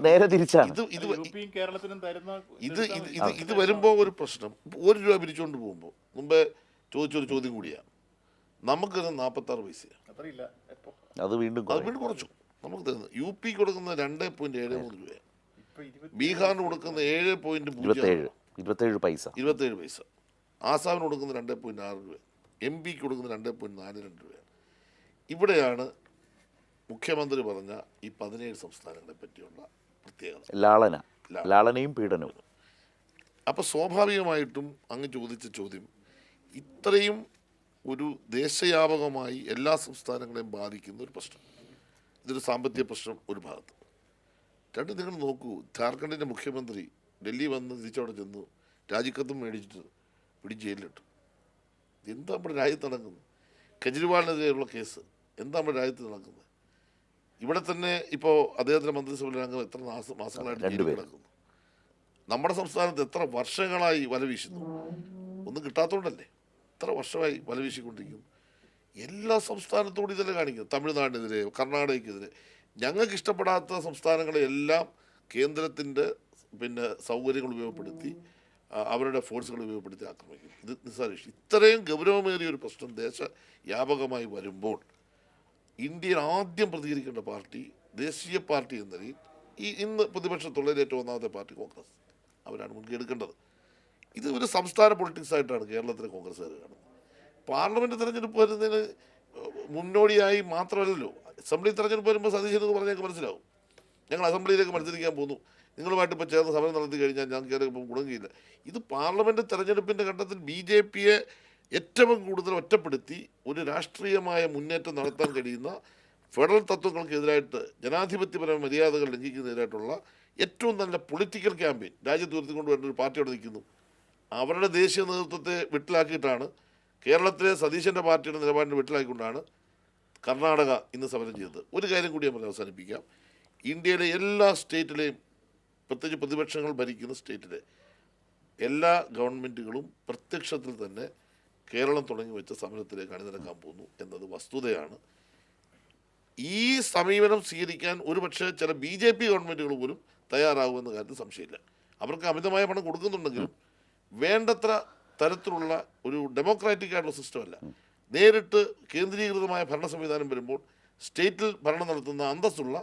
നേരെ തിരിച്ചാണ്. ഇത് വരുമ്പോൾ ഒരു പ്രശ്നം, 1 രൂപ പിരിച്ചുകൊണ്ട് പോകുമ്പോൾ മുമ്പേ ചോദിച്ചൊരു ചോദ്യം കൂടിയാണ്. നമുക്ക് 46 പൈസയാണ്. അത് വീണ്ടും കുറച്ചു. നമുക്ക് തരുന്നത് UP കൊടുക്കുന്ന 2.73 രൂപയാണ്. ബീഹാറിന് കൊടുക്കുന്ന 7.27 പൈസ. ആസാമിന് കൊടുക്കുന്ന 2.6 രൂപ. MP-ക്ക് കൊടുക്കുന്ന 2.42 രൂപയാണ്. ഇവിടെയാണ് മുഖ്യമന്ത്രി പറഞ്ഞ ഈ 17 സംസ്ഥാനങ്ങളെ പറ്റിയുള്ള പ്രത്യേകത. ലാളനയും പീഡനവും. അപ്പോൾ സ്വാഭാവികമായിട്ടും അങ്ങ് ചോദിച്ച ചോദ്യം ഇത്രയും ഒരു ദേശവ്യാപകമായി എല്ലാ സംസ്ഥാനങ്ങളെയും ബാധിക്കുന്ന ഒരു പ്രശ്നം. ഇതൊരു സാമ്പത്തിക പ്രശ്നം ഒരു ഭാഗത്ത്. രണ്ട്, നിങ്ങൾ നോക്കൂ, ജാർഖണ്ഡിൻ്റെ മുഖ്യമന്ത്രി ഡൽഹി വന്ന് തിരിച്ചവിടെ ചെന്നു, രാജിക്കത്തും മേടിച്ചിട്ട് പിടിച്ച് ജയിലിലിട്ടു. എന്താ നമ്മുടെ രാജ്യത്ത് നടക്കുന്നത്? കെജ്രിവാളിനെതിരെയുള്ള കേസ് എന്താ നമ്മുടെ രാജ്യത്ത് നടക്കുന്നത്? ഇവിടെ തന്നെ ഇപ്പോൾ അദ്ദേഹത്തിൻ്റെ മന്ത്രിസഭയിലെ അംഗം എത്ര മാസങ്ങളായിട്ട് ജയിലിൽ കിടക്കുന്നു. നമ്മുടെ സംസ്ഥാനത്ത് എത്ര വർഷങ്ങളായി വല വീശുന്നു? ഒന്നും കിട്ടാത്തതുകൊണ്ടല്ലേ എത്ര വർഷമായി വല വീശിക്കൊണ്ടിരിക്കുന്നു. എല്ലാ സംസ്ഥാനത്തോടും ഇതല്ലേ കാണിക്കുന്നത്. തമിഴ്നാടിനെതിരെ, കർണാടകയ്ക്കെതിരെ, ഞങ്ങൾക്ക് ഇഷ്ടപ്പെടാത്ത സംസ്ഥാനങ്ങളെല്ലാം കേന്ദ്രത്തിൻ്റെ സൗകര്യങ്ങൾ ഉപയോഗപ്പെടുത്തി, അവരുടെ ഫോഴ്സുകൾ ഉപയോഗപ്പെടുത്തി ആക്രമിക്കും. ഇത് നിസ്സാര വിഷയം. ഇത്രയും ഗൗരവമേറിയ ഒരു പ്രശ്നം ദേശവ്യാപകമായി വരുമ്പോൾ ഇന്ത്യയിൽ ആദ്യം പ്രതികരിക്കേണ്ട പാർട്ടി, ദേശീയ പാർട്ടി എന്ന നിലയിൽ ഇന്ന് പ്രതിപക്ഷത്തുള്ള ഏറ്റവും ഒന്നാമത്തെ പാർട്ടി കോൺഗ്രസ്, അവരാണ് മുൻകൈ എടുക്കേണ്ടത്. ഇത് ഒരു സംസ്ഥാന പൊളിറ്റിക്സ് ആയിട്ടാണ് കേരളത്തിലെ കോൺഗ്രസ്സുകാർ കാണുന്നത്. പാർലമെൻറ്റ് തെരഞ്ഞെടുപ്പ് വരുന്നതിന് മുന്നോടിയായി മാത്രമല്ലല്ലോ, അസംബ്ലി തെരഞ്ഞെടുപ്പ് വരുമ്പോൾ സതീശനെന്ന് പറഞ്ഞാൽ മനസ്സിലാവും, ഞങ്ങൾ അസംബ്ലിയിലേക്ക് മത്സരിക്കാൻ പോകുന്നു, നിങ്ങളുമായിട്ട് ഇപ്പോൾ ചേർന്ന് സമരം നടത്തി കഴിഞ്ഞാൽ ഞങ്ങൾക്ക് ഇപ്പം ഗുണങ്ങിയില്ല. ഇത് പാർലമെൻറ്റ് തെരഞ്ഞെടുപ്പിൻ്റെ ഘട്ടത്തിൽ BJPയെ ഏറ്റവും കൂടുതൽ ഒറ്റപ്പെടുത്തി ഒരു രാഷ്ട്രീയമായ മുന്നേറ്റം നടത്താൻ കഴിയുന്ന, ഫെഡറൽ തത്വങ്ങൾക്കെതിരായിട്ട് ജനാധിപത്യപരമായ മര്യാദകൾ ലംഘിക്കുന്നതിനായിട്ടുള്ള ഏറ്റവും നല്ല പൊളിറ്റിക്കൽ ക്യാമ്പയിൻ രാജ്യത്ത് ഉയർത്തിക്കൊണ്ടുവരുന്ന ഒരു പാർട്ടി അവിടെ നിൽക്കുന്നു. അവരുടെ ദേശീയ നേതൃത്വത്തെ വിട്ടിലാക്കിയിട്ടാണ്, കേരളത്തിലെ സതീശൻ്റെ പാർട്ടിയുടെ നിലപാടിനെ വിട്ടിലാക്കിക്കൊണ്ടാണ് കർണാടക ഇന്ന് സമരം ചെയ്തത്. ഒരു കാര്യം കൂടി ഞാൻ പറഞ്ഞ് അവസാനിപ്പിക്കാം. ഇന്ത്യയിലെ എല്ലാ സ്റ്റേറ്റിലെയും, പ്രത്യേകിച്ച് പ്രതിപക്ഷങ്ങൾ ഭരിക്കുന്ന സ്റ്റേറ്റിലെ എല്ലാ ഗവൺമെൻറ്റുകളും പ്രത്യക്ഷത്തിൽ തന്നെ കേരളം തുടങ്ങി വെച്ച സമരത്തിലേക്ക് അണിനിരക്കാൻ പോകുന്നു എന്നത് വസ്തുതയാണ്. ഈ സമീപനം സ്വീകരിക്കാൻ ഒരുപക്ഷെ ചില BJP ഗവൺമെൻറ്റുകൾ പോലും തയ്യാറാകുമെന്ന കാര്യത്തിൽ സംശയമില്ല. അവർക്ക് അമിതമായ പണം കൊടുക്കുന്നുണ്ടെങ്കിലും വേണ്ടത്ര തരത്തിലുള്ള ഒരു ഡെമോക്രാറ്റിക് ആയിട്ടുള്ള സിസ്റ്റമല്ല. നേരിട്ട് കേന്ദ്രീകൃതമായ ഭരണ സംവിധാനം വരുമ്പോൾ സ്റ്റേറ്റിൽ ഭരണം നടത്തുന്ന അന്തസ്സുള്ള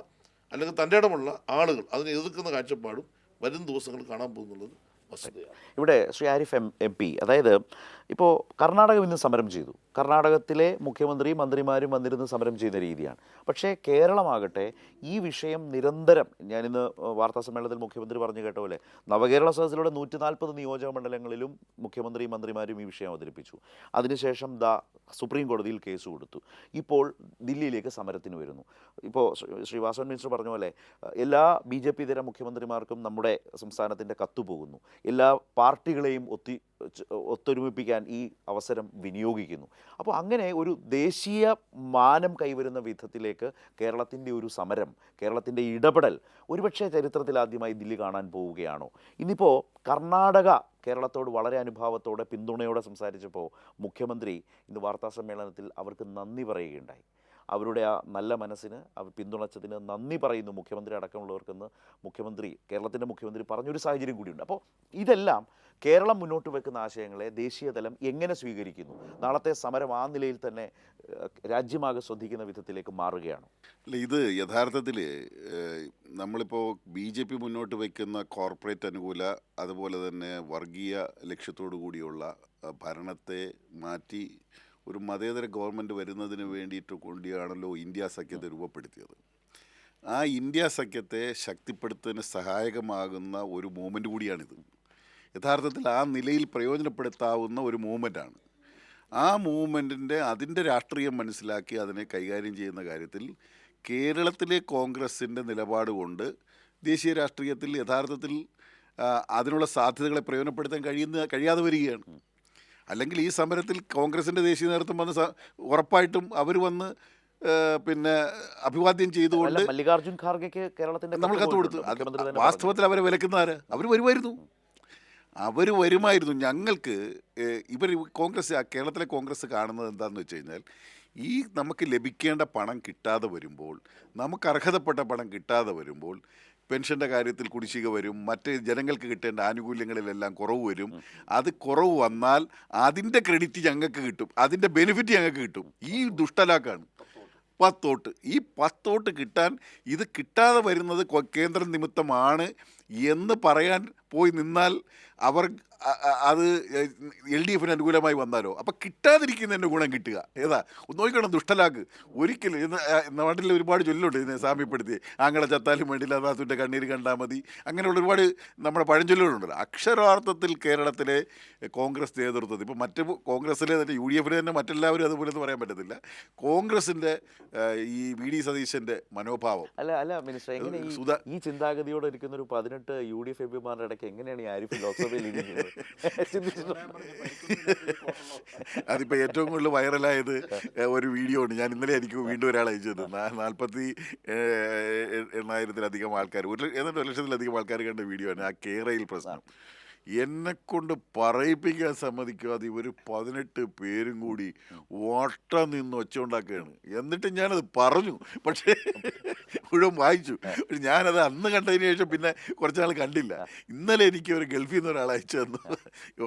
അല്ലെങ്കിൽ തൻ്റെ ഇടമുള്ള ആളുകൾ അതിനെ എതിർക്കുന്ന കാഴ്ചപ്പാടും വരും ദിവസങ്ങൾ കാണാൻ പോകുന്നുള്ളത് വസ്തുതയാണ്. ഇവിടെ ശ്രീ ആരിഫ് എം പി, അതായത് ഇപ്പോൾ കർണാടകം ഇന്ന് സമരം ചെയ്തു. കർണാടകത്തിലെ മുഖ്യമന്ത്രി മന്ത്രിമാരും വന്നിരുന്ന് സമരം ചെയ്യുന്ന രീതിയാണ്. പക്ഷേ കേരളമാകട്ടെ ഈ വിഷയം നിരന്തരം, ഞാനിന്ന് വാർത്താ സമ്മേളനത്തിൽ മുഖ്യമന്ത്രി പറഞ്ഞു കേട്ട പോലെ നവകേരള സദസ്സിലൂടെ 140 നിയോജക മണ്ഡലങ്ങളിലും മുഖ്യമന്ത്രിയും മന്ത്രിമാരും ഈ വിഷയം അവതരിപ്പിച്ചു. അതിനുശേഷം സുപ്രീം കോടതിയിൽ കേസ് കൊടുത്തു. ഇപ്പോൾ ദില്ലിയിലേക്ക് സമരത്തിന് വരുന്നു. ഇപ്പോൾ ശ്രീ വാസവൻ മിനിസ്റ്റർ പറഞ്ഞ പോലെ എല്ലാ BJP ഇതര മുഖ്യമന്ത്രിമാർക്കും നമ്മുടെ സംസ്ഥാനത്തിൻ്റെ കത്ത് പോകുന്നു. എല്ലാ പാർട്ടികളെയും ഒത്തൊരുമിപ്പിക്കാൻ ഈ അവസരം വിനിയോഗിക്കുന്നു. അപ്പോൾ അങ്ങനെ ഒരു ദേശീയ മാനം കൈവരുന്ന വിധത്തിലേക്ക് കേരളത്തിൻ്റെ ഒരു സമരം, കേരളത്തിൻ്റെ ഇടപെടൽ ഒരുപക്ഷെ ചരിത്രത്തിലാദ്യമായി ദില്ലി കാണാൻ പോവുകയാണോ? ഇന്നിപ്പോൾ കർണാടക കേരളത്തോട് വളരെ അനുഭാവത്തോടെ പിന്തുണയോടെ സംസാരിച്ചപ്പോൾ മുഖ്യമന്ത്രി ഇന്ന് വാർത്താ സമ്മേളനത്തിൽ അവർക്ക് നന്ദി പറയുകയുണ്ടായി. അവരുടെ ആ നല്ല മനസ്സിന് അവർ പിന്തുണച്ചതിന് നന്ദി പറയുന്നു മുഖ്യമന്ത്രി അടക്കമുള്ളവർക്കെന്ന് കേരളത്തിൻ്റെ മുഖ്യമന്ത്രി പറഞ്ഞൊരു സാഹചര്യം കൂടിയുണ്ട്. അപ്പോൾ ഇതെല്ലാം കേരളം മുന്നോട്ട് വെക്കുന്ന ആശയങ്ങളെ ദേശീയതലം എങ്ങനെ സ്വീകരിക്കുന്നു? നാളത്തെ സമരം ആ നിലയിൽ തന്നെ രാജ്യമാകെ ശ്രദ്ധിക്കുന്ന വിധത്തിലേക്ക് മാറുകയാണ്. അല്ല, ഇത് യഥാർത്ഥത്തിൽ നമ്മളിപ്പോൾ BJP മുന്നോട്ട് വയ്ക്കുന്ന കോർപ്പറേറ്റ് അനുകൂല, അതുപോലെ തന്നെ വർഗീയ ലക്ഷ്യത്തോടു കൂടിയുള്ള ഭരണത്തെ മാറ്റി ഒരു മതേതര ഗവൺമെൻറ് വരുന്നതിന് വേണ്ടിയിട്ട് കൂടിയാണല്ലോ ഇന്ത്യ സഖ്യത്തെ രൂപപ്പെടുത്തിയത്. ആ ഇന്ത്യ സഖ്യത്തെ ശക്തിപ്പെടുത്തുന്നതിന് സഹായകമാകുന്ന ഒരു മൂവ്മെൻറ്റ് കൂടിയാണിത്. യഥാർത്ഥത്തിൽ ആ നിലയിൽ പ്രയോജനപ്പെടുത്താവുന്ന ഒരു മൂവ്മെൻറ്റാണ്. ആ മൂവ്മെൻറ്റിൻ്റെ അതിൻ്റെ രാഷ്ട്രീയം മനസ്സിലാക്കി അതിനെ കൈകാര്യം ചെയ്യുന്ന കാര്യത്തിൽ കേരളത്തിലെ കോൺഗ്രസിൻ്റെ നിലപാട് കൊണ്ട് ദേശീയ രാഷ്ട്രീയത്തിൽ യഥാർത്ഥത്തിൽ അതിനുള്ള സാധ്യതകളെ പ്രയോജനപ്പെടുത്താൻ കഴിയാതെ വരികയാണ്. അല്ലെങ്കിൽ ഈ സമരത്തിൽ കോൺഗ്രസിൻ്റെ ദേശീയ നേതൃത്വം വന്ന് ഉറപ്പായിട്ടും അവർ വന്ന് പിന്നെ അഭിവാദ്യം ചെയ്തുകൊണ്ട് മല്ലികാർജുൻ ഖാർഗെക്ക് കേരളത്തിൻ്റെ നമ്മൾ കത്ത് കൊടുത്തു. വാസ്തവത്തിൽ അവരെ വിലക്കുന്നവര് അവർ വരുമായിരുന്നു. ഞങ്ങൾക്ക് കോൺഗ്രസ്, കേരളത്തിലെ കോൺഗ്രസ് കാണുന്നത് എന്താണെന്ന് വെച്ച് കഴിഞ്ഞാൽ, ഈ നമുക്ക് ലഭിക്കേണ്ട പണം കിട്ടാതെ വരുമ്പോൾ, നമുക്ക് അർഹതപ്പെട്ട പണം കിട്ടാതെ വരുമ്പോൾ, പെൻഷൻ്റെ കാര്യത്തിൽ കുടിശ്ശിക വരും, മറ്റ് ജനങ്ങൾക്ക് കിട്ടേണ്ട ആനുകൂല്യങ്ങളിലെല്ലാം കുറവ് വരും. അത് കുറവ് വന്നാൽ അതിൻ്റെ ക്രെഡിറ്റ് ഞങ്ങൾക്ക് കിട്ടും, അതിൻ്റെ ബെനിഫിറ്റ് ഞങ്ങൾക്ക് കിട്ടും. ഈ ദുഷ്ടലാക്കാണ് 10 വോട്ട്. ഈ 10 വോട്ട് കിട്ടാൻ, ഇത് കിട്ടാതെ വരുന്നത് കേന്ദ്ര നിമിത്തമാണ് എന്ന് പറയാൻ പോയി നിന്നാൽ അത് LDFന് അനുകൂലമായി വന്നാലോ? അപ്പം കിട്ടാതിരിക്കുന്നതിൻ്റെ ഗുണം കിട്ടുക ഏതാ? നോക്കണം, ദുഷ്ടലാക്ക്. ഒരിക്കലും നാട്ടിൽ ഒരുപാട് ചൊല്ലുണ്ട് ഇതിനെ സാമ്യപ്പെടുത്തി. ആങ്ങളെ ചത്താലും വേണ്ടില്ല, നാത്തുൻ്റെ കണ്ണീര് കണ്ടാൽ മതി, അങ്ങനെയുള്ള ഒരുപാട് നമ്മുടെ പഴഞ്ചൊല്ലുകളുണ്ടല്ലോ. അക്ഷരാർത്ഥത്തിൽ കേരളത്തിലെ കോൺഗ്രസ് നേതൃത്വത്തിൽ, ഇപ്പോൾ മറ്റ് കോൺഗ്രസ്സിലെ തന്നെ UDFന് തന്നെ മറ്റെല്ലാവരും അതുപോലെ ഒന്നും പറയാൻ പറ്റത്തില്ല, കോൺഗ്രസിൻ്റെ ഈ VD സതീശൻ്റെ മനോഭാവം അല്ല മിനിസ്റ്റർ, എങ്ങനെ ഈ ചിന്താഗതിയോടെ ഇരിക്കുന്ന ഒരു 18 UDF MPമാരുടെ ഇടയ്ക്ക് എങ്ങനെയാണ് ഈ ആരിഫ് ലോക്സഭയിൽ ഇരിക്കുന്നത്? അതിപ്പോൾ ഏറ്റവും കൂടുതൽ വൈറലായത് ഒരു വീഡിയോ ഉണ്ട്. ഞാൻ ഇന്നലെ എനിക്ക് വീണ്ടും ഒരാൾ അയച്ചത്. 48,000-ലധികം ആൾക്കാർ, 1,00,000-ലധികം ആൾക്കാർ കണ്ട വീഡിയോ ആണ്. ആ കേരയിൽ പ്രശ്നം എന്നെക്കൊണ്ട് പറയിപ്പിക്കാൻ സമ്മതിക്കാതെ ഇവർ 18 പേരും കൂടി വട്ടം നിന്ന് ഒച്ച ഉണ്ടാക്കുകയാണ്. എന്നിട്ട് ഞാനത് പറഞ്ഞു, പക്ഷേ മുഴുവൻ വായിച്ചു. പക്ഷെ ഞാനത് അന്ന് കണ്ടതിന് ശേഷം പിന്നെ കുറച്ച് നാൾ കണ്ടില്ല. ഇന്നലെ എനിക്ക് ഒരു ഗൾഫിൽ നിന്ന് ഒരാൾ അയച്ചു തന്നു.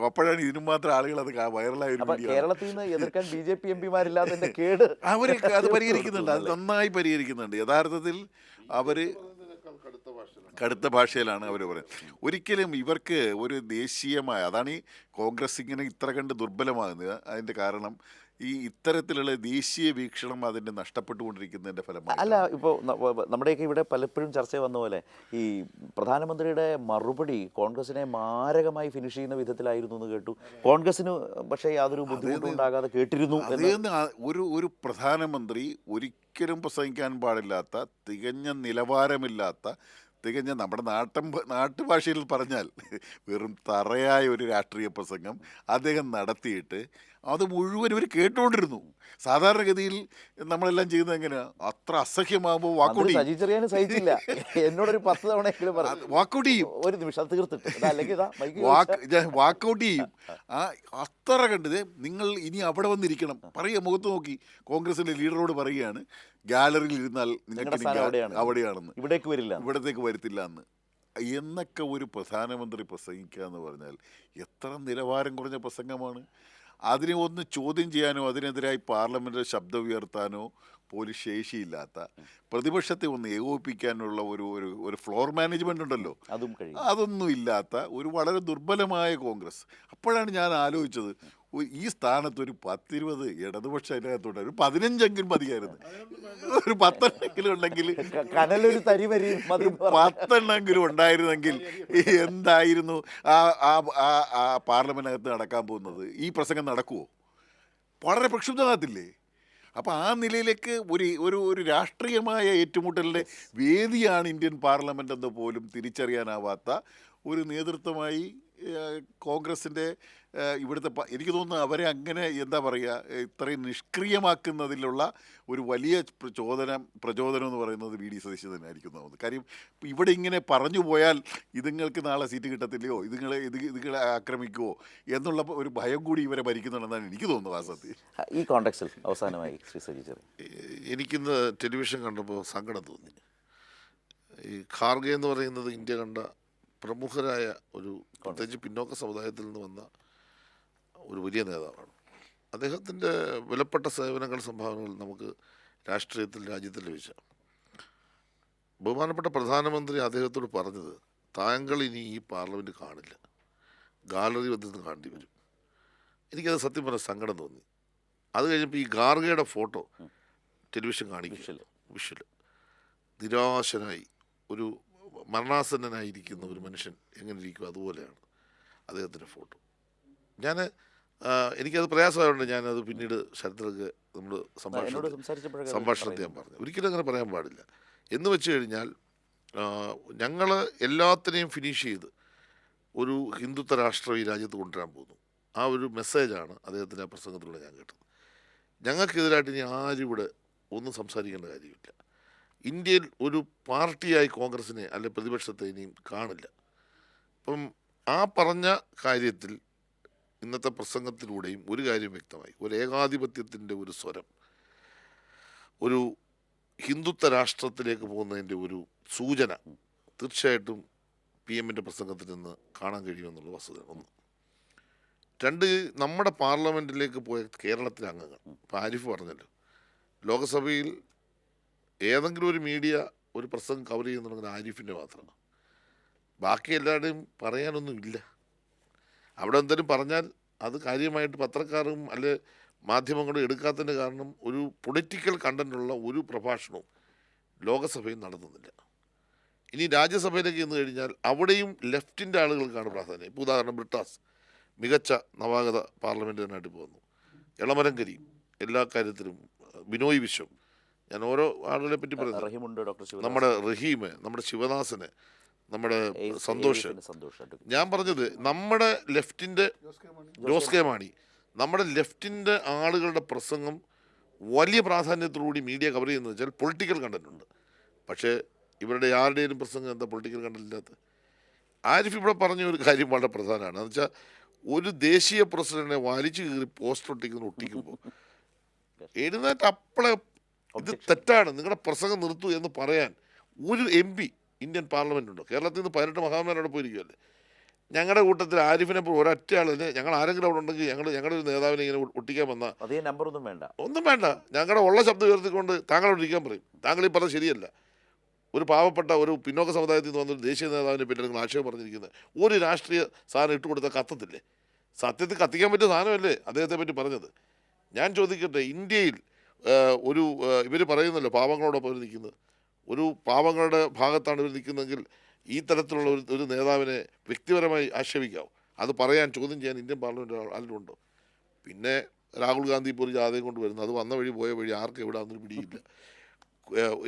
അപ്പോഴാണ് ഇതിനും മാത്രം ആളുകൾ അത് വൈറലായ ഒരു വീഡിയോ. കേരളത്തിൽ നിന്ന് എതിർക്കാൻ BJP MPമാരില്ലാത്തതിന്റെ കേട് അവർ അത് പരിഹരിക്കുന്നുണ്ട്, അത് നന്നായി പരിഹരിക്കുന്നുണ്ട്. യഥാർത്ഥത്തിൽ അവർ കടുത്ത ഭാഷയിലാണ് അവർ പറയുന്നത്. ഒരിക്കലും ഇവർക്ക് ഒരു ദേശീയമായ, അതാണ് ഈ കോൺഗ്രസ് ഇങ്ങനെ ഇത്ര കണ്ട് ദുർബലമാകുന്നത്. അതിൻ്റെ കാരണം ഈ ഇത്തരത്തിലുള്ള ദേശീയ വീക്ഷണം അതിൻ്റെ നഷ്ടപ്പെട്ടുകൊണ്ടിരിക്കുന്നതിൻ്റെ ഫലമായി. അല്ല, ഇപ്പോൾ നമ്മുടെയൊക്കെ ഇവിടെ പലപ്പോഴും ചർച്ച വന്ന പോലെ ഈ പ്രധാനമന്ത്രിയുടെ മറുപടി കോൺഗ്രസിനെ മാരകമായി ഫിനിഷ് ചെയ്യുന്ന വിധത്തിലായിരുന്നു എന്ന് കേട്ടു. കോൺഗ്രസിന് പക്ഷേ യാതൊരു ബുദ്ധിമുട്ടും ഉണ്ടാകാതെ കേട്ടിരുന്നു. ഒരു പ്രധാനമന്ത്രി ഒരിക്കലും പ്രസംഗിക്കാൻ പാടില്ലാത്ത, തികഞ്ഞ നിലവാരമില്ലാത്ത, തികഞ്ഞ നമ്മുടെ നാട്ടുഭാഷയിൽ പറഞ്ഞാൽ വെറും തറയായ ഒരു രാഷ്ട്രീയ പ്രസംഗം അദ്ദേഹം നടത്തിയിട്ട് അത് മുഴുവൻ ഇവർ കേട്ടുകൊണ്ടിരുന്നു. സാധാരണഗതിയിൽ നമ്മളെല്ലാം ചെയ്യുന്നത് എങ്ങനെയാണ്? അത്ര അസഹ്യമാകുമ്പോൾ വാക്കൗട്ട് സഹിച്ചില്ല. എന്നോടൊരു 10 തവണയെങ്കിലും വാക്കൗട്ട് ചെയ്യും, ഒരു നിമിഷം തീർത്തിട്ട്, വാക്കൗട്ട് ചെയ്യും. അത്ര കണ്ടത് നിങ്ങൾ ഇനി അവിടെ വന്നിരിക്കണം പറയുക, മുഖത്ത് നോക്കി കോൺഗ്രസിന്റെ ലീഡറോട് പറയുകയാണ്, ഗാലറിയിൽ ഇരുന്നാൽ നിങ്ങൾക്ക് അവിടെയാണെന്ന്, ഇവിടത്തേക്ക് വരത്തില്ല എന്ന്. എന്നൊക്കെ ഒരു പ്രധാനമന്ത്രി പ്രസംഗിക്കുക എന്ന് പറഞ്ഞാൽ എത്ര നിലവാരം കുറഞ്ഞ പ്രസംഗമാണ്. അതിനെ ഒന്ന് ചോദ്യം ചെയ്യാനോ അതിനെതിരായി പാർലമെൻറ്റിൽ ശബ്ദം ഉയർത്താനോ പോലും ശേഷിയില്ലാത്ത, പ്രതിപക്ഷത്തെ ഒന്ന് ഏകോപിപ്പിക്കാനുള്ള ഒരു ഒരു ഒരു ഫ്ലോർ മാനേജ്മെൻ്റ് ഉണ്ടല്ലോ, അതും കഴിയും. അതൊന്നും ഇല്ലാത്ത ഒരു വളരെ ദുർബലമായ കോൺഗ്രസ്. അപ്പോഴാണ് ഞാൻ ആലോചിച്ചത്, ഈ സ്ഥാനത്ത് ഒരു 10-20 ഇടതുപക്ഷം അതിനകത്തോട്ട് ഒരു 15എങ്കിലും മതിയായിരുന്നു. ഒരു 10 ഉണ്ടെങ്കിൽ, കനലൊരു തരി വരി മതി. 10 ഉണ്ടായിരുന്നെങ്കിൽ എന്തായിരുന്നു ആ പാർലമെൻറ്റിനകത്ത് നടക്കാൻ പോകുന്നത്? ഈ പ്രസംഗം നടക്കുമോ? വളരെ പ്രക്ഷുബ്ധമാകത്തില്ലേ? അപ്പോൾ ആ നിലയിലേക്ക് ഒരു രാഷ്ട്രീയമായ ഏറ്റുമുട്ടലിൻ്റെ വേദിയാണ് ഇന്ത്യൻ പാർലമെൻ്റ് എന്ന് പോലും തിരിച്ചറിയാനാവാത്ത ഒരു നേതൃത്വമായി കോൺഗ്രസിൻ്റെ ഇവിടുത്തെ എനിക്ക് തോന്നുന്നു അവരെ അങ്ങനെ എന്താ പറയുക, ഇത്രയും നിഷ്ക്രിയമാക്കുന്നതിലുള്ള ഒരു വലിയ പ്രചോദനം എന്ന് പറയുന്നത് വി ഡി സതീശൻ തന്നെ ആയിരിക്കും തോന്നുന്നത്. കാര്യം ഇവിടെ ഇങ്ങനെ പറഞ്ഞു പോയാൽ ഇതുങ്ങൾക്ക് നാളെ സീറ്റ് കിട്ടത്തില്ലയോ, ഇതുങ്ങളെ ആക്രമിക്കുമോ എന്നുള്ള ഒരു ഭയം കൂടി ഇവരെ ഭരിക്കുന്നുണ്ടെന്നാണ് എനിക്ക് തോന്നുന്നത്. വാസ്തവത്തിൽ ഈ കോണ്ടെക്സിൽ അവസാനമായി ശ്രീ സജി ചെറിയാൻ, എനിക്കിന്ന് ടെലിവിഷൻ കണ്ടപ്പോൾ സങ്കടം തോന്നി. ഈ ഖാർഗെ എന്ന് പറയുന്നത് ഇന്ത്യ കണ്ട പ്രമുഖരായ ഒരു, പ്രത്യേകിച്ച് പിന്നോക്ക സമുദായത്തിൽ നിന്ന് വന്ന ഒരു വലിയ നേതാവാണ്. അദ്ദേഹത്തിൻ്റെ വിലപ്പെട്ട സേവനങ്ങൾ, സംഭാവനകൾ നമുക്ക് രാഷ്ട്രീയത്തിൽ, രാജ്യത്തിൽ ലഭിച്ച. ബഹുമാനപ്പെട്ട പ്രധാനമന്ത്രി അദ്ദേഹത്തോട് പറഞ്ഞത്, താങ്കൾ ഇനി ഈ പാർലമെൻറ്റ് കാണില്ല, ഗാലറി വന്നിരുന്ന് കാണേണ്ടി വരും. എനിക്കത് സത്യം പറഞ്ഞ സങ്കടം തോന്നി. അത് കഴിഞ്ഞപ്പോൾ ഈ ഖാർഗെയുടെ ഫോട്ടോ ടെലിവിഷൻ കാണിക്കും, വിഷ്വൽ, നിരാശനായി ഒരു മരണാസന്നനായിരിക്കുന്ന ഒരു മനുഷ്യൻ എങ്ങനെ ഇരിക്കും അതുപോലെയാണ് അദ്ദേഹത്തിൻ്റെ ഫോട്ടോ. എനിക്കത് പ്രയാസമായതുകൊണ്ട് ഞാനത് പിന്നീട് ശരത്തിലൊക്കെ നമ്മൾ സംഭാഷണത്തിൽ ഞാൻ പറഞ്ഞു, ഒരിക്കലും അങ്ങനെ പറയാൻ പാടില്ല എന്ന് വെച്ച് കഴിഞ്ഞാൽ ഞങ്ങൾ എല്ലാത്തിനെയും ഫിനിഷ് ചെയ്ത് ഒരു ഹിന്ദുത്വ രാഷ്ട്രം ഈ രാജ്യത്ത് കൊണ്ടുവരാൻ പോകുന്നു. ആ ഒരു മെസ്സേജാണ് അദ്ദേഹത്തിൻ്റെ ആ പ്രസംഗത്തിലൂടെ ഞാൻ കേട്ടത്. ഞങ്ങൾക്കെതിരായിട്ട് ഇനി ആരും ഇവിടെ ഒന്നും സംസാരിക്കേണ്ട കാര്യമില്ല. ഇന്ത്യയിൽ ഒരു പാർട്ടിയായി കോൺഗ്രസിനെ അല്ലെ പ്രതിപക്ഷത്തെ ഇനിയും കാണില്ല. അപ്പം ആ പറഞ്ഞ കാര്യത്തിൽ ഇന്നത്തെ പ്രസംഗത്തിലൂടെയും ഒരു കാര്യം വ്യക്തമായി, ഒരു ഏകാധിപത്യത്തിൻ്റെ ഒരു സ്വരം, ഒരു ഹിന്ദുത്വ രാഷ്ട്രത്തിലേക്ക് പോകുന്നതിൻ്റെ ഒരു സൂചന തീർച്ചയായിട്ടും PM-ൻ്റെ പ്രസംഗത്തിൽ നിന്ന് കാണാൻ കഴിയുമെന്നുള്ള വസ്തുത ഒന്ന്. രണ്ട്, നമ്മുടെ പാർലമെൻറ്റിലേക്ക് പോയ കേരളത്തിലെ അംഗങ്ങൾ, ഇപ്പോൾ ആരിഫ് പറഞ്ഞല്ലോ, ലോകസഭയിൽ ഏതെങ്കിലും ഒരു മീഡിയ ഒരു പ്രസംഗം കവർ ചെയ്യുന്നുണ്ടെങ്കിൽ ആരിഫിൻ്റെ മാത്രമാണ്. ബാക്കി എല്ലാവരുടെയും പറയാനൊന്നും ഇല്ല. അവിടെ എന്തെങ്കിലും പറഞ്ഞാൽ അത് കാര്യമായിട്ട് പത്രക്കാരും അല്ലെ മാധ്യമങ്ങളും എടുക്കാത്തതിൻ്റെ കാരണം ഒരു പൊളിറ്റിക്കൽ കണ്ടൻറ്റുള്ള ഒരു പ്രഭാഷണവും ലോകസഭയിൽ നടത്തുന്നില്ല. ഇനി രാജ്യസഭയിലേക്ക് ചെന്ന് കഴിഞ്ഞാൽ അവിടെയും ലെഫ്റ്റിൻ്റെ ആളുകൾക്കാണ് പ്രാധാന്യം. ഇപ്പോൾ ഉദാഹരണം ബ്രിട്ടാസ് മികച്ച നവാഗത പാർലമെൻറ്ററിനായിട്ട് പോകുന്നു, എളമരം കരീം എല്ലാ കാര്യത്തിലും, ബിനോയ് വിശ്വം, ഞാൻ ഓരോ ആളുകളെ പറ്റി പറയുന്നത്, നമ്മുടെ റഹീം, നമ്മുടെ ശിവദാസന്, നമ്മുടെ സന്തോഷ്. ഞാൻ പറഞ്ഞത് നമ്മുടെ ലെഫ്റ്റിൻ്റെ ജോസ് കെ മാണി, നമ്മുടെ ലെഫ്റ്റിൻ്റെ ആളുകളുടെ പ്രസംഗം വലിയ പ്രാധാന്യത്തോടുകൂടി മീഡിയ കവർ ചെയ്യുന്നത് വെച്ചാൽ പൊളിറ്റിക്കൽ കണ്ടന്റ് ഉണ്ട്. പക്ഷേ ഇവരുടെ ആരുടെയും പ്രസംഗം എന്താ പൊളിറ്റിക്കൽ കണ്ടന്റ് ഇല്ലാത്ത? ആരിഫ് ഇവിടെ പറഞ്ഞ ഒരു കാര്യം വളരെ പ്രധാനമാണ്. എന്ന് വെച്ചാൽ ഒരു ദേശീയ പ്രസിഡന്റിനെ വലിച്ചു കീറി പോസ്റ്റർ ഒട്ടിക്കുമ്പോൾ എഴുന്നേറ്റ് അപ്പളെ ഇത് തെറ്റാണ്, നിങ്ങളുടെ പ്രസംഗം നിർത്തൂ എന്ന് പറയാൻ ഒരു MP ഇന്ത്യൻ പാർലമെൻ്റ് ഉണ്ടോ? കേരളത്തിൽ നിന്ന് 18 മഹാന്മാരോടെ പോയിരിക്കുമല്ലേ. ഞങ്ങളുടെ കൂട്ടത്തിൽ ആരിഫിനെ ഇപ്പോൾ ഒരൊറ്റ ആളിന് ഞങ്ങൾ ആരെങ്കിലും അവിടെ ഉണ്ടെങ്കിൽ ഞങ്ങളുടെ ഒരു നേതാവിനെ ഇങ്ങനെ ഒട്ടിക്കാൻ വന്നാൽ അതേ നമ്പറൊന്നും വേണ്ട, ഒന്നും വേണ്ട, ഞങ്ങളുടെ ഉള്ള ശബ്ദം ഉയർത്തിക്കൊണ്ട് താങ്കളോട് ഇരിക്കാൻ പറയും. താങ്കൾ ഈ പറഞ്ഞത് ശരിയല്ല. ഒരു പാവപ്പെട്ട ഒരു പിന്നോക്ക സമുദായത്തിൽ നിന്ന് വന്നൊരു ദേശീയ നേതാവിനെ പറ്റി നിങ്ങൾ ആക്ഷേപം പറഞ്ഞിരിക്കുന്നത് ഒരു രാഷ്ട്രീയ സാധനം ഇട്ട് കൊടുത്താൽ കത്തത്തില്ലേ? സത്യത്തിൽ കത്തിക്കാൻ പറ്റിയ സാധനമല്ലേ അദ്ദേഹത്തെ പറ്റി പറഞ്ഞത്? ഞാൻ ചോദിക്കട്ടെ, ഇന്ത്യയിൽ ഒരു ഇവർ പറയുന്നല്ലോ പാവങ്ങളോടൊപ്പം ഇവർ നിൽക്കുന്നത്, ഒരു പാവങ്ങളുടെ ഭാഗത്താണ് ഇവർ നിൽക്കുന്നതെങ്കിൽ ഈ തരത്തിലുള്ള ഒരു നേതാവിനെ വ്യക്തിപരമായി ആക്ഷേപിക്കാവും. അത് പറയാൻ, ചോദ്യം ചെയ്യാൻ ഇന്ത്യൻ പാർലമെൻറ്റ് ആരിലുണ്ടോ? പിന്നെ രാഹുൽ ഗാന്ധി ഇപ്പോൾ ഒരു ജാഥയും കൊണ്ട് വരുന്നു, അത് വന്ന വഴി പോയ വഴി ആർക്കും എവിടെ അതൊന്നും പിടിയില്ല.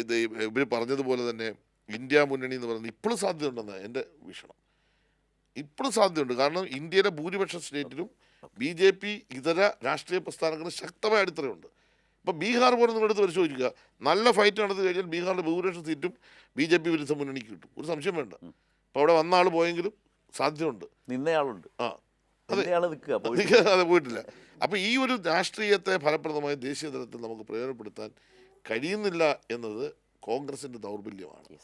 ഇത് ഇവർ പറഞ്ഞതുപോലെ തന്നെ ഇന്ത്യ മുന്നണി എന്ന് പറയുന്നത് ഇപ്പോഴും സാധ്യതയുണ്ടെന്നാണ് എൻ്റെ വീക്ഷണം. ഇപ്പോഴും സാധ്യതയുണ്ട്. കാരണം ഇന്ത്യയിലെ ഭൂരിപക്ഷ സ്റ്റേറ്റിലും BJP ഇതര രാഷ്ട്രീയ പ്രസ്ഥാനങ്ങൾക്ക് ശക്തമായ അടിത്തറയുണ്ട്. ഇപ്പോൾ ബീഹാർ പോലും നിങ്ങളെടുത്ത് പരിശോധിക്കുക, നല്ല ഫൈറ്റ് നടത്തി കഴിഞ്ഞാൽ ബീഹാറിലെ ഭൂരിപക്ഷ സീറ്റും BJP വിരുദ്ധ മുന്നണിക്ക് കിട്ടും, ഒരു സംശയം വേണ്ട. ഇപ്പോൾ അവിടെ വന്ന ആൾ പോയെങ്കിലും സാധ്യതയുണ്ട്, നിന്നയാളുണ്ട്. അതെ, പോയിട്ടില്ല. അപ്പോൾ ഈ ഒരു രാഷ്ട്രീയത്തെ ഫലപ്രദമായി ദേശീയ തലത്തിൽ നമുക്ക് പ്രയോജനപ്പെടുത്താൻ കഴിയുന്നില്ല എന്നത് കോൺഗ്രസിൻ്റെ ദൗർബല്യമാണ്.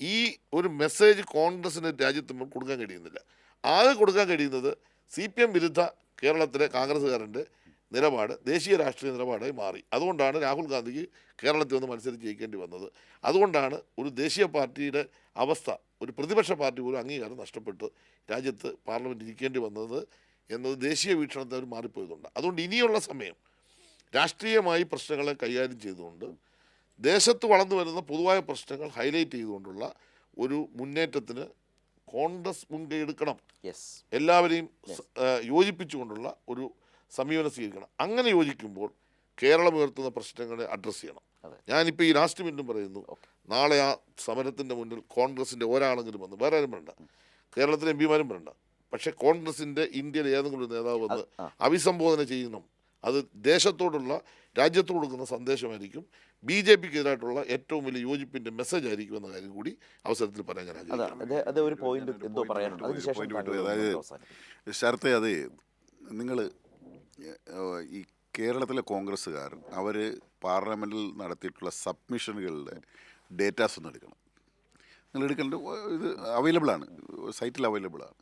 ഈ ഒരു മെസ്സേജ് കോൺഗ്രസിന് രാജ്യത്ത് കൊടുക്കാൻ കഴിയുന്നില്ല. ആകെ കൊടുക്കാൻ കഴിയുന്നത് CPM വിരുദ്ധ കേരളത്തിലെ കോൺഗ്രസ്സുകാരുണ്ട് നിലപാട് ദേശീയ രാഷ്ട്രീയ നിലപാടായി മാറി. അതുകൊണ്ടാണ് രാഹുൽ ഗാന്ധിക്ക് കേരളത്തിൽ നിന്ന് മത്സരിച്ച് ജയിക്കേണ്ടി വന്നത്. അതുകൊണ്ടാണ് ഒരു ദേശീയ പാർട്ടിയുടെ അവസ്ഥ, ഒരു പ്രതിപക്ഷ പാർട്ടി പോലും അംഗീകാരം നഷ്ടപ്പെട്ട് രാജ്യത്ത് പാർലമെൻറ്റ് ഇരിക്കേണ്ടി വന്നത് എന്നത് ദേശീയ വീക്ഷണത്തെ അവർ മാറിപ്പോയതുകൊണ്ട്. അതുകൊണ്ട് ഇനിയുള്ള സമയം രാഷ്ട്രീയമായി പ്രശ്നങ്ങളെ കൈകാര്യം ചെയ്തുകൊണ്ട് ദേശത്ത് വളർന്നു വരുന്ന പൊതുവായ പ്രശ്നങ്ങൾ ഹൈലൈറ്റ് ചെയ്തുകൊണ്ടുള്ള ഒരു മുന്നേറ്റത്തിന് കോൺഗ്രസ് മുൻകൈ എടുക്കണം. എല്ലാവരെയും യോജിപ്പിച്ചുകൊണ്ടുള്ള ഒരു സമീപനം സ്വീകരിക്കണം. അങ്ങനെ യോജിക്കുമ്പോൾ കേരളം ഉയർത്തുന്ന പ്രശ്നങ്ങളെ അഡ്രസ്സ് ചെയ്യണം. ഞാനിപ്പോൾ ഈ ലാസ്റ്റ് മിനിറ്റും പറയുന്നു, നാളെ ആ സമരത്തിൻ്റെ മുന്നിൽ കോൺഗ്രസിൻ്റെ ഒരാളെങ്കിലും വന്ന്, വേറെ ആരും പറയണ്ട, കേരളത്തിലെ എം പിമാരും പറയണ്ട, പക്ഷേ കോൺഗ്രസിൻ്റെ ഇന്ത്യയിലെ ഏതെങ്കിലും ഒരു നേതാവ് വന്ന് അഭിസംബോധന ചെയ്യണം. അത് ദേശത്തോടുള്ള, രാജ്യത്തോട് കൊടുക്കുന്ന സന്ദേശമായിരിക്കും, BJPക്ക് എതിരായിട്ടുള്ള ഏറ്റവും വലിയ യോജിപ്പിൻ്റെ മെസ്സേജ് ആയിരിക്കും എന്ന കാര്യം കൂടി അവസരത്തിൽ പറയാൻ ഞാൻ ആഗ്രഹിക്കുന്നു. ശരത്തെ, അത് നിങ്ങൾ ഈ കേരളത്തിലെ കോൺഗ്രസ്സുകാർ അവർ പാർലമെൻറ്റിൽ നടത്തിയിട്ടുള്ള സബ്മിഷനുകളുടെ ഡേറ്റാസ് ഒന്ന് എടുക്കണം. നിങ്ങൾ എടുക്കേണ്ട, ഇത് അവൈലബിളാണ്, സൈറ്റിൽ അവൈലബിളാണ്,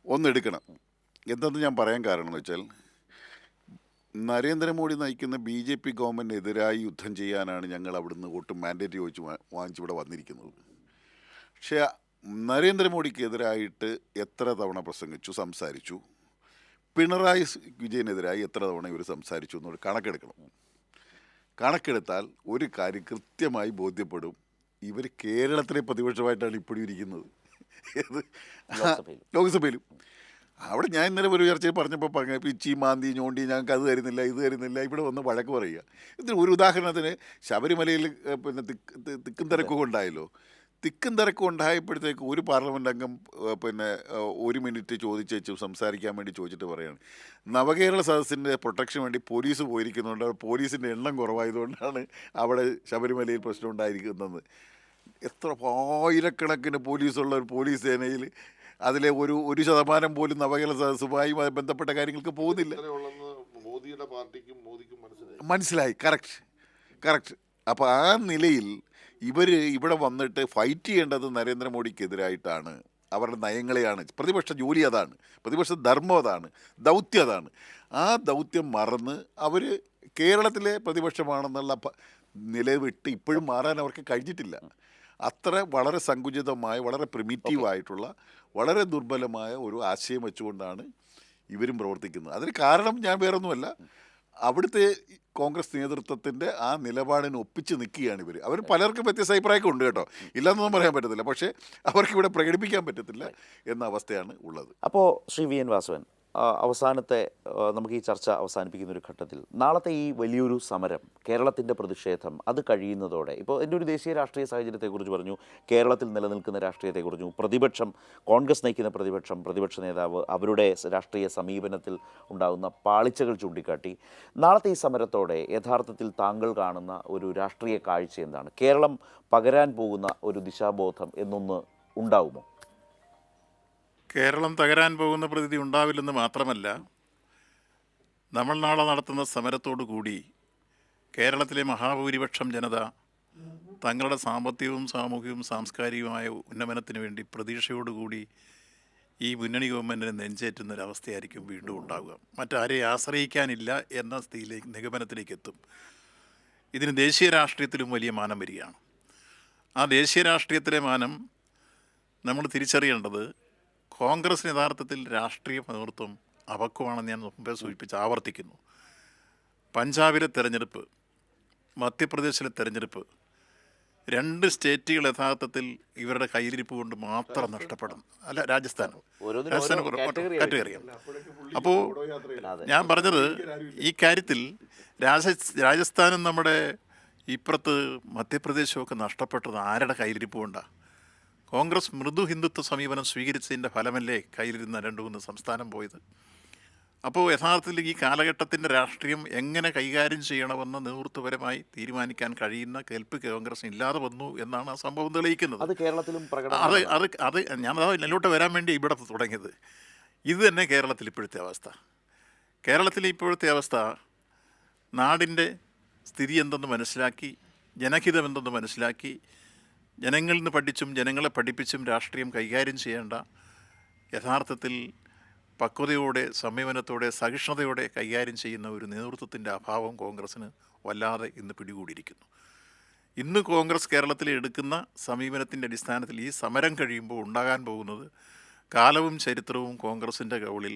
ഒന്ന് എടുക്കണം. എന്തെന്ന് ഞാൻ പറയാൻ കാരണം എന്ന് വെച്ചാൽ, നരേന്ദ്രമോദി നയിക്കുന്ന BJP ഗവൺമെൻറ്റിനെതിരായി യുദ്ധം ചെയ്യാനാണ് ഞങ്ങൾ അവിടുന്ന് വോട്ട് മാൻഡേറ്റ് ചോദിച്ച് വാങ്ങിച്ചിവിടെ വന്നിരിക്കുന്നത്. പക്ഷേ നരേന്ദ്രമോദിക്കെതിരായിട്ട് എത്ര തവണ പ്രസംഗിച്ചു, സംസാരിച്ചു, പിണറായി വിജയനെതിരായി എത്ര തവണ ഇവർ സംസാരിച്ചു എന്നൊരു കണക്കെടുക്കണം. കണക്കെടുത്താൽ ഒരു കാര്യം കൃത്യമായി ബോധ്യപ്പെടും, ഇവർ കേരളത്തിലെ പ്രതിപക്ഷമായിട്ടാണ് ഇപ്പോഴും ഇരിക്കുന്നത്, ലോക്സഭയിലും. അവിടെ ഞാൻ ഇന്നലെ ഒരു ചർച്ചയിൽ പറഞ്ഞപ്പോൾ പിച്ചി മാന്തി ഞോണ്ടി ഞങ്ങൾക്ക് അത് തരുന്നില്ല, ഇത് തരുന്നില്ല, ഇവിടെ വന്ന് വഴക്ക് പറയുക. ഇതിന് ഒരു ഉദാഹരണത്തിന് ശബരിമലയിൽ പിന്നെ തിക്കും തിരക്കും ഉണ്ടായല്ലോ. തിക്കും തിരക്കും ഉണ്ടായപ്പോഴത്തേക്ക് ഒരു പാർലമെൻറ്റ് അംഗം പിന്നെ 1 മിനിറ്റ് ചോദിച്ചു സംസാരിക്കാൻ വേണ്ടി ചോദിച്ചിട്ട് പറയുകയാണ്, നവകേരള സദസ്സിൻ്റെ പ്രൊട്ടക്ഷന് വേണ്ടി പോലീസ് പോയിരിക്കുന്നതുകൊണ്ട് പോലീസിൻ്റെ എണ്ണം കുറവായതുകൊണ്ടാണ് അവിടെ ശബരിമലയിൽ പ്രശ്നം ഉണ്ടായിരിക്കുന്നത്. എത്ര ആയിരക്കണക്കിന് പോലീസുള്ള ഒരു പോലീസ് സേനയിൽ അതിലെ 1% പോലും നവകേരള സദസ്സുമായി ബന്ധപ്പെട്ട കാര്യങ്ങൾക്ക് പോകുന്നില്ല. മനസ്സിലായി. കറക്റ്റ്. അപ്പോൾ ആ നിലയിൽ ഇവർ ഇവിടെ വന്നിട്ട് ഫൈറ്റ് ചെയ്യേണ്ടത് നരേന്ദ്രമോദിക്കെതിരായിട്ടാണ്, അവരുടെ നയങ്ങളെയാണ്. പ്രതിപക്ഷ ജോലി അതാണ്, പ്രതിപക്ഷ ധർമ്മം അതാണ്, ദൗത്യം അതാണ്. ആ ദൗത്യം മറന്ന് അവർ കേരളത്തിലെ പ്രതിപക്ഷമാണെന്നുള്ള നിലവിട്ട് ഇപ്പോഴും മാറാൻ അവർക്ക് കഴിഞ്ഞിട്ടില്ല. അത്ര വളരെ സങ്കുചിതമായ, വളരെ പ്രിമിറ്റീവായിട്ടുള്ള, വളരെ ദുർബലമായ ഒരു ആശയം വെച്ചുകൊണ്ടാണ് ഇവരും പ്രവർത്തിക്കുന്നത്. അതിന് കാരണം ഞാൻ വേറൊന്നുമല്ല, അവിടുത്തെ കോൺഗ്രസ് നേതൃത്വത്തിൻ്റെ ആ നിലപാടിന് ഒപ്പിച്ച് നിൽക്കുകയാണ് ഇവർ. അവർ പലർക്കും വ്യത്യസ്ത അഭിപ്രായമൊക്കെ ഉണ്ട് കേട്ടോ, ഇല്ലെന്നൊന്നും പറയാൻ പറ്റത്തില്ല, പക്ഷേ അവർക്കിവിടെ പ്രകടിപ്പിക്കാൻ പറ്റത്തില്ല എന്ന അവസ്ഥയാണ് ഉള്ളത്. അപ്പോൾ ശ്രീ VN വാസവൻ, അവസാനത്തെ നമുക്ക് ഈ ചർച്ച അവസാനിപ്പിക്കുന്ന ഒരു ഘട്ടത്തിൽ, നാളത്തെ ഈ വലിയൊരു സമരം, കേരളത്തിൻ്റെ പ്രതിഷേധം, അത് കഴിയുന്നതോടെ, ഇപ്പോൾ എൻ്റെ ഒരു ദേശീയ രാഷ്ട്രീയ സാഹചര്യത്തെക്കുറിച്ച് പറഞ്ഞു, കേരളത്തിൽ നിലനിൽക്കുന്ന രാഷ്ട്രീയത്തെക്കുറിച്ചു, പ്രതിപക്ഷം, കോൺഗ്രസ് നയിക്കുന്ന പ്രതിപക്ഷ നേതാവ് അവരുടെ രാഷ്ട്രീയ സമീപനത്തിൽ ഉണ്ടാകുന്ന പാളിച്ചകൾ ചൂണ്ടിക്കാട്ടി, നാളത്തെ ഈ സമരത്തോടെ യഥാർത്ഥത്തിൽ താങ്കൾ കാണുന്ന ഒരു രാഷ്ട്രീയ കാഴ്ച എന്താണ്? കേരളം പകരാൻ പോകുന്ന ഒരു ദിശാബോധം എന്നൊന്ന് ഉണ്ടാവുമോ? കേരളം തകരാൻ പോകുന്ന പ്രതീതി ഉണ്ടാവില്ലെന്ന് മാത്രമല്ല, നമ്മൾ നാളെ നടത്തുന്ന സമരത്തോടു കൂടി കേരളത്തിലെ മഹാഭൂരിപക്ഷം ജനത തങ്ങളുടെ സാമ്പത്തികവും സാമൂഹികവും സാംസ്കാരികവുമായ ഉന്നമനത്തിന് വേണ്ടി പ്രതീക്ഷയോടുകൂടി ഈ മുന്നണി ഗവൺമെൻറ്റിനെ നെഞ്ചേറ്റുന്നൊരവസ്ഥയായിരിക്കും വീണ്ടും ഉണ്ടാവുക. മറ്റാരെയും ആശ്രയിക്കാനില്ല എന്ന നിഗമനത്തിലേക്ക് എത്തും. ഇതിന് ദേശീയ രാഷ്ട്രീയത്തിലും വലിയ മാനം വരികയാണ്. ആ ദേശീയ രാഷ്ട്രീയത്തിലെ മാനം നമ്മൾ തിരിച്ചറിയേണ്ടത്, കോൺഗ്രസിന് യഥാർത്ഥത്തിൽ രാഷ്ട്രീയ നേതൃത്വം അപക്വമാണെന്ന് ഞാൻ മുമ്പേ ആവർത്തിക്കുന്നു. പഞ്ചാബിലെ തെരഞ്ഞെടുപ്പ്, മധ്യപ്രദേശിലെ തെരഞ്ഞെടുപ്പ്, 2 സ്റ്റേറ്റുകൾ യഥാർത്ഥത്തിൽ ഇവരുടെ കയ്യിലിരിപ്പ് കൊണ്ട് മാത്രം നഷ്ടപ്പെടും. അല്ല, രാജസ്ഥാൻ കാറ്റഗറിയാണ്. അപ്പോൾ ഞാൻ പറഞ്ഞത്, ഈ കാര്യത്തിൽ രാജസ്ഥാനും നമ്മുടെ ഇപ്പുറത്ത് മധ്യപ്രദേശും ഒക്കെ നഷ്ടപ്പെട്ടത് ആരുടെ കയ്യിലിരിപ്പ് കൊണ്ടാണ്? കോൺഗ്രസ് മൃദു ഹിന്ദുത്വ സമീപനം സ്വീകരിച്ചതിൻ്റെ ഫലമല്ലേ കയ്യിലിരുന്ന 2-3 സംസ്ഥാനം പോയത്. അപ്പോൾ യഥാർത്ഥത്തിൽ ഈ കാലഘട്ടത്തിൻ്റെ രാഷ്ട്രീയം എങ്ങനെ കൈകാര്യം ചെയ്യണമെന്ന് നേതൃത്വപരമായി തീരുമാനിക്കാൻ കഴിയുന്ന കേൾപ്പ് കോൺഗ്രസിന് ഇല്ലാതെ വന്നു എന്നാണ് ആ സംഭവം തെളിയിക്കുന്നത്. അത് കേരളത്തിലും അത് ഞാനത് നെല്ലോട്ട് വരാൻ വേണ്ടി ഇവിടെ തുടങ്ങിയത്. ഇത് തന്നെ കേരളത്തിൽ ഇപ്പോഴത്തെ അവസ്ഥ. കേരളത്തിലെ ഇപ്പോഴത്തെ അവസ്ഥ, നാടിൻ്റെ സ്ഥിതി എന്തെന്ന് മനസ്സിലാക്കി, ജനഹിതം എന്തെന്ന് മനസ്സിലാക്കി, ജനങ്ങളിൽ നിന്ന് പഠിച്ചും ജനങ്ങളെ പഠിപ്പിച്ചും രാഷ്ട്രീയം കൈകാര്യം ചെയ്യേണ്ട, യഥാർത്ഥത്തിൽ പക്വതയോടെ, സമീപനത്തോടെ, സഹിഷ്ണുതയോടെ കൈകാര്യം ചെയ്യുന്ന ഒരു നേതൃത്വത്തിൻ്റെ അഭാവം കോൺഗ്രസ്സിന് വല്ലാതെ ഇന്ന് പിടികൂടിയിരിക്കുന്നു. ഇന്ന് കോൺഗ്രസ് കേരളത്തിൽ എടുക്കുന്ന സമീപനത്തിൻ്റെ അടിസ്ഥാനത്തിൽ ഈ സമരം കഴിയുമ്പോൾ ഉണ്ടാകാൻ പോകുന്നത് കാലവും ചരിത്രവും കോൺഗ്രസിൻ്റെ കൗളിൽ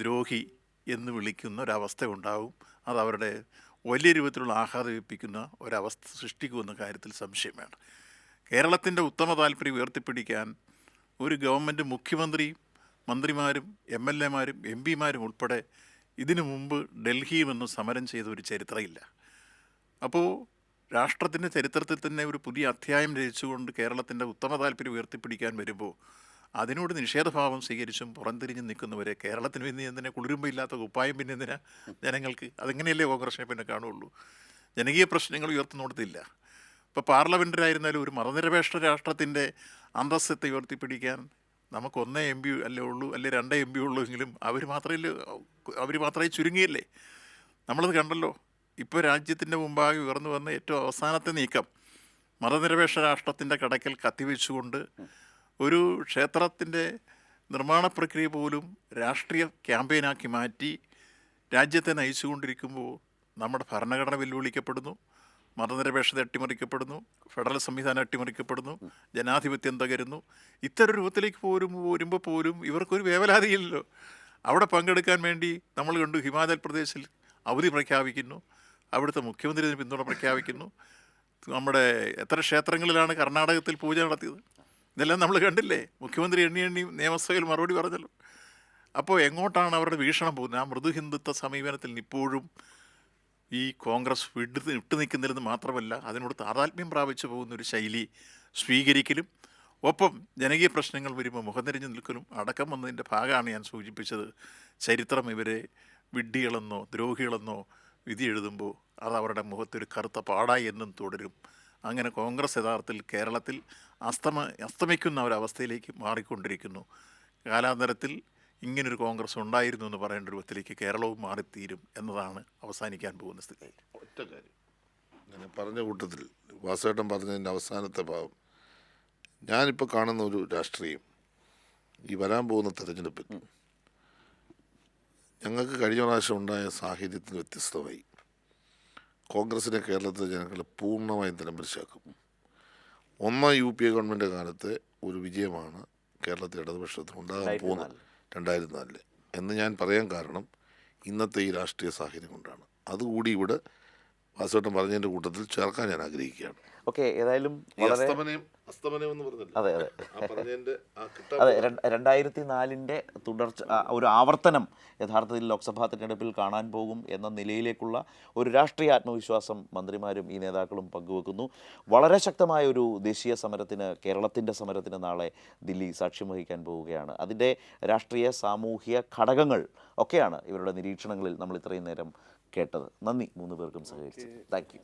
ദ്രോഹി എന്ന് വിളിക്കുന്ന ഒരവസ്ഥ ഉണ്ടാവും. അത് അവരുടെ വലിയ രൂപത്തിലുള്ള ആഘാതമേൽപ്പിക്കുന്ന ഒരവസ്ഥ സൃഷ്ടിക്കുമെന്ന കാര്യത്തിൽ സംശയം വേണ്ട. കേരളത്തിൻ്റെ ഉത്തമ താല്പര്യം ഉയർത്തിപ്പിടിക്കാൻ ഒരു ഗവൺമെൻറ് മുഖ്യമന്ത്രിയും മന്ത്രിമാരും MLA മാരും MP മാരും ഉൾപ്പെടെ ഇതിനു മുമ്പ് ഡൽഹിയിൽ നിന്ന് സമരം ചെയ്ത ഒരു ചരിത്രമില്ല. അപ്പോൾ രാഷ്ട്രത്തിൻ്റെ ചരിത്രത്തിൽ തന്നെ ഒരു പുതിയ അധ്യായം രചിച്ചുകൊണ്ട് കേരളത്തിൻ്റെ ഉത്തമ താല്പര്യം ഉയർത്തിപ്പിടിക്കാൻ വരുമ്പോൾ അതിനോട് നിഷേധഭാവം സ്വീകരിച്ചും പുറംതിരിഞ്ഞ് നിൽക്കുന്നവരെ കേരളത്തിന് പിന്നെ എന്തിനാ കുളിരുമ്പില്ലാത്ത കുപ്പായം പിന്നെ എന്തിനാ ജനങ്ങൾക്ക്? അതെങ്ങനെയല്ലേ കോൺഗ്രസിനെ പിന്നെ കാണുള്ളൂ? ജനകീയ പ്രശ്നങ്ങൾ ഉയർത്തുന്നിടത്തില്ല. ഇപ്പോൾ പാർലമെൻറ്റിലായിരുന്നാലും ഒരു മതനിരപേക്ഷ രാഷ്ട്രത്തിൻ്റെ അന്തസ്സത്തെ ഉയർത്തിപ്പിടിക്കാൻ നമുക്ക് 1 MP അല്ലേ ഉള്ളൂ, അല്ലെ 2 MP ഉള്ളൂ എങ്കിലും അവർ മാത്രമേ ചുരുങ്ങിയല്ലേ. നമ്മളത് കണ്ടല്ലോ. ഇപ്പോൾ രാജ്യത്തിൻ്റെ മുമ്പാകെ ഉയർന്നു വന്ന ഏറ്റവും അവസാനത്തെ നീക്കം മതനിരപേക്ഷ രാഷ്ട്രത്തിൻ്റെ കടക്കൽ കത്തിവെച്ചുകൊണ്ട് ഒരു ക്ഷേത്രത്തിൻ്റെ നിർമ്മാണ പ്രക്രിയ പോലും രാഷ്ട്രീയ ക്യാമ്പയിനാക്കി മാറ്റി രാജ്യത്തെ നയിച്ചുകൊണ്ടിരിക്കുമ്പോൾ നമ്മുടെ ഭരണഘടന വെല്ലുവിളിക്കപ്പെടുന്നു, മതനിരപേക്ഷത അട്ടിമറിക്കപ്പെടുന്നു, ഫെഡറൽ സംവിധാനം അട്ടിമറിക്കപ്പെടുന്നു, ജനാധിപത്യം തകരുന്നു. ഇത്തരം രൂപത്തിലേക്ക് വരുമ്പോൾ പോലും ഇവർക്കൊരു വേവലാതിയില്ലല്ലോ. അവിടെ പങ്കെടുക്കാൻ വേണ്ടി നമ്മൾ കണ്ടു ഹിമാചൽ പ്രദേശിൽ അവധി പ്രഖ്യാപിക്കുന്നു, അവിടുത്തെ മുഖ്യമന്ത്രി ഇതിന് പിന്തുണ പ്രഖ്യാപിക്കുന്നു. നമ്മുടെ എത്ര ക്ഷേത്രങ്ങളിലാണ് കർണാടകത്തിൽ പൂജ നടത്തിയത്? ഇതെല്ലാം നമ്മൾ കണ്ടില്ലേ. മുഖ്യമന്ത്രി എണ്ണി നിയമസഭയിൽ മറുപടി പറഞ്ഞല്ലോ. അപ്പോൾ എങ്ങോട്ടാണ് അവരുടെ വീക്ഷണം പോകുന്നത്? ആ മൃദു ഹിന്ദുത്വ സമീപനത്തിൽ ഇപ്പോഴും ഈ കോൺഗ്രസ് വിട്ടു നിൽക്കുന്നില്ലെന്ന് മാത്രമല്ല, അതിനോട് താതാത്മ്യം പ്രാപിച്ചു പോകുന്നൊരു ശൈലി സ്വീകരിക്കലും ഒപ്പം ജനകീയ പ്രശ്നങ്ങൾ വരുമ്പോൾ മുഖം തിരിഞ്ഞു നിൽക്കലും അടക്കം വന്നതിൻ്റെ ഭാഗമാണ് ഞാൻ സൂചിപ്പിച്ചത്. ചരിത്രം ഇവരെ വിഡ്ഢികളെന്നോ ദ്രോഹികളെന്നോ വിധി എഴുതുമ്പോൾ അത് അവരുടെ മുഖത്തൊരു കറുത്ത പാടായി എന്നും തുടരും. അങ്ങനെ കോൺഗ്രസ് യഥാർത്ഥത്തിൽ കേരളത്തിൽ അസ്തമിക്കുന്ന ഒരവസ്ഥയിലേക്ക് മാറിക്കൊണ്ടിരിക്കുന്നു. കാലാന്തരത്തിൽ ഇങ്ങനൊരു കോൺഗ്രസ് ഉണ്ടായിരുന്നു എന്ന് പറയേണ്ട രൂപത്തിലേക്ക് കേരളവും മാറിത്തീരും എന്നതാണ് അവസാനിക്കാൻ പോകുന്ന സ്ഥിതി. ഒറ്റ കാര്യം ഞാൻ പറഞ്ഞ കൂട്ടത്തിൽ വാസേട്ടൻ പറഞ്ഞതിൻ്റെ അവസാനത്തെ ഭാഗം, ഞാനിപ്പോൾ കാണുന്ന ഒരു രാഷ്ട്രീയം ഈ വരാൻ പോകുന്ന തെരഞ്ഞെടുപ്പിൽ ഞങ്ങൾക്ക് കഴിഞ്ഞ പ്രാവശ്യം ഉണ്ടായ സാഹചര്യത്തിന് വ്യത്യസ്തമായി കോൺഗ്രസിനെ കേരളത്തിലെ ജനങ്ങൾ പൂർണ്ണമായും നിലംപരിശാക്കും. UPA ഗവൺമെൻറ് കാലത്തെ ഒരു വിജയമാണ് കേരളത്തിൽ ഇടതുപക്ഷത്തിന് ഉണ്ടാകാൻ പോകുന്നത് 2004 എന്ന് ഞാൻ പറയാൻ കാരണം ഇന്നത്തെ ഈ രാഷ്ട്രീയ സാഹചര്യം കൊണ്ടാണ്. അതുകൂടി ഇവിടെ വാസവട്ടം പറഞ്ഞതിൻ്റെ കൂട്ടത്തിൽ ചേർക്കാൻ ഞാൻ ആഗ്രഹിക്കുകയാണ്. ഓക്കെ, ഏതായാലും വളരെ അസ്തമനം എന്ന് പറഞ്ഞില്ല. അതെ 2004 തുടർച്ച, ഒരു ആവർത്തനം യഥാർത്ഥത്തിൽ ലോക്സഭാ തിരഞ്ഞെടുപ്പിൽ കാണാൻ പോകും എന്ന നിലയിലേക്കുള്ള ഒരു രാഷ്ട്രീയ ആത്മവിശ്വാസം മന്ത്രിമാരും ഈ നേതാക്കളും പങ്കുവെക്കുന്നു. വളരെ ശക്തമായ ഒരു ദേശീയ സമരത്തിന്, കേരളത്തിൻ്റെ സമരത്തിന് നാളെ ദില്ലി സാക്ഷ്യം വഹിക്കാൻ പോവുകയാണ്. അതിൻ്റെ രാഷ്ട്രീയ സാമൂഹിക ഘടകങ്ങൾ ഒക്കെയാണ് ഇവരുടെ നിരീക്ഷണങ്ങളിൽ നമ്മൾ ഇത്രയും നേരം കേട്ടത്. നന്ദി 3 പേർക്കും സഹകരിച്ചു. Thank you.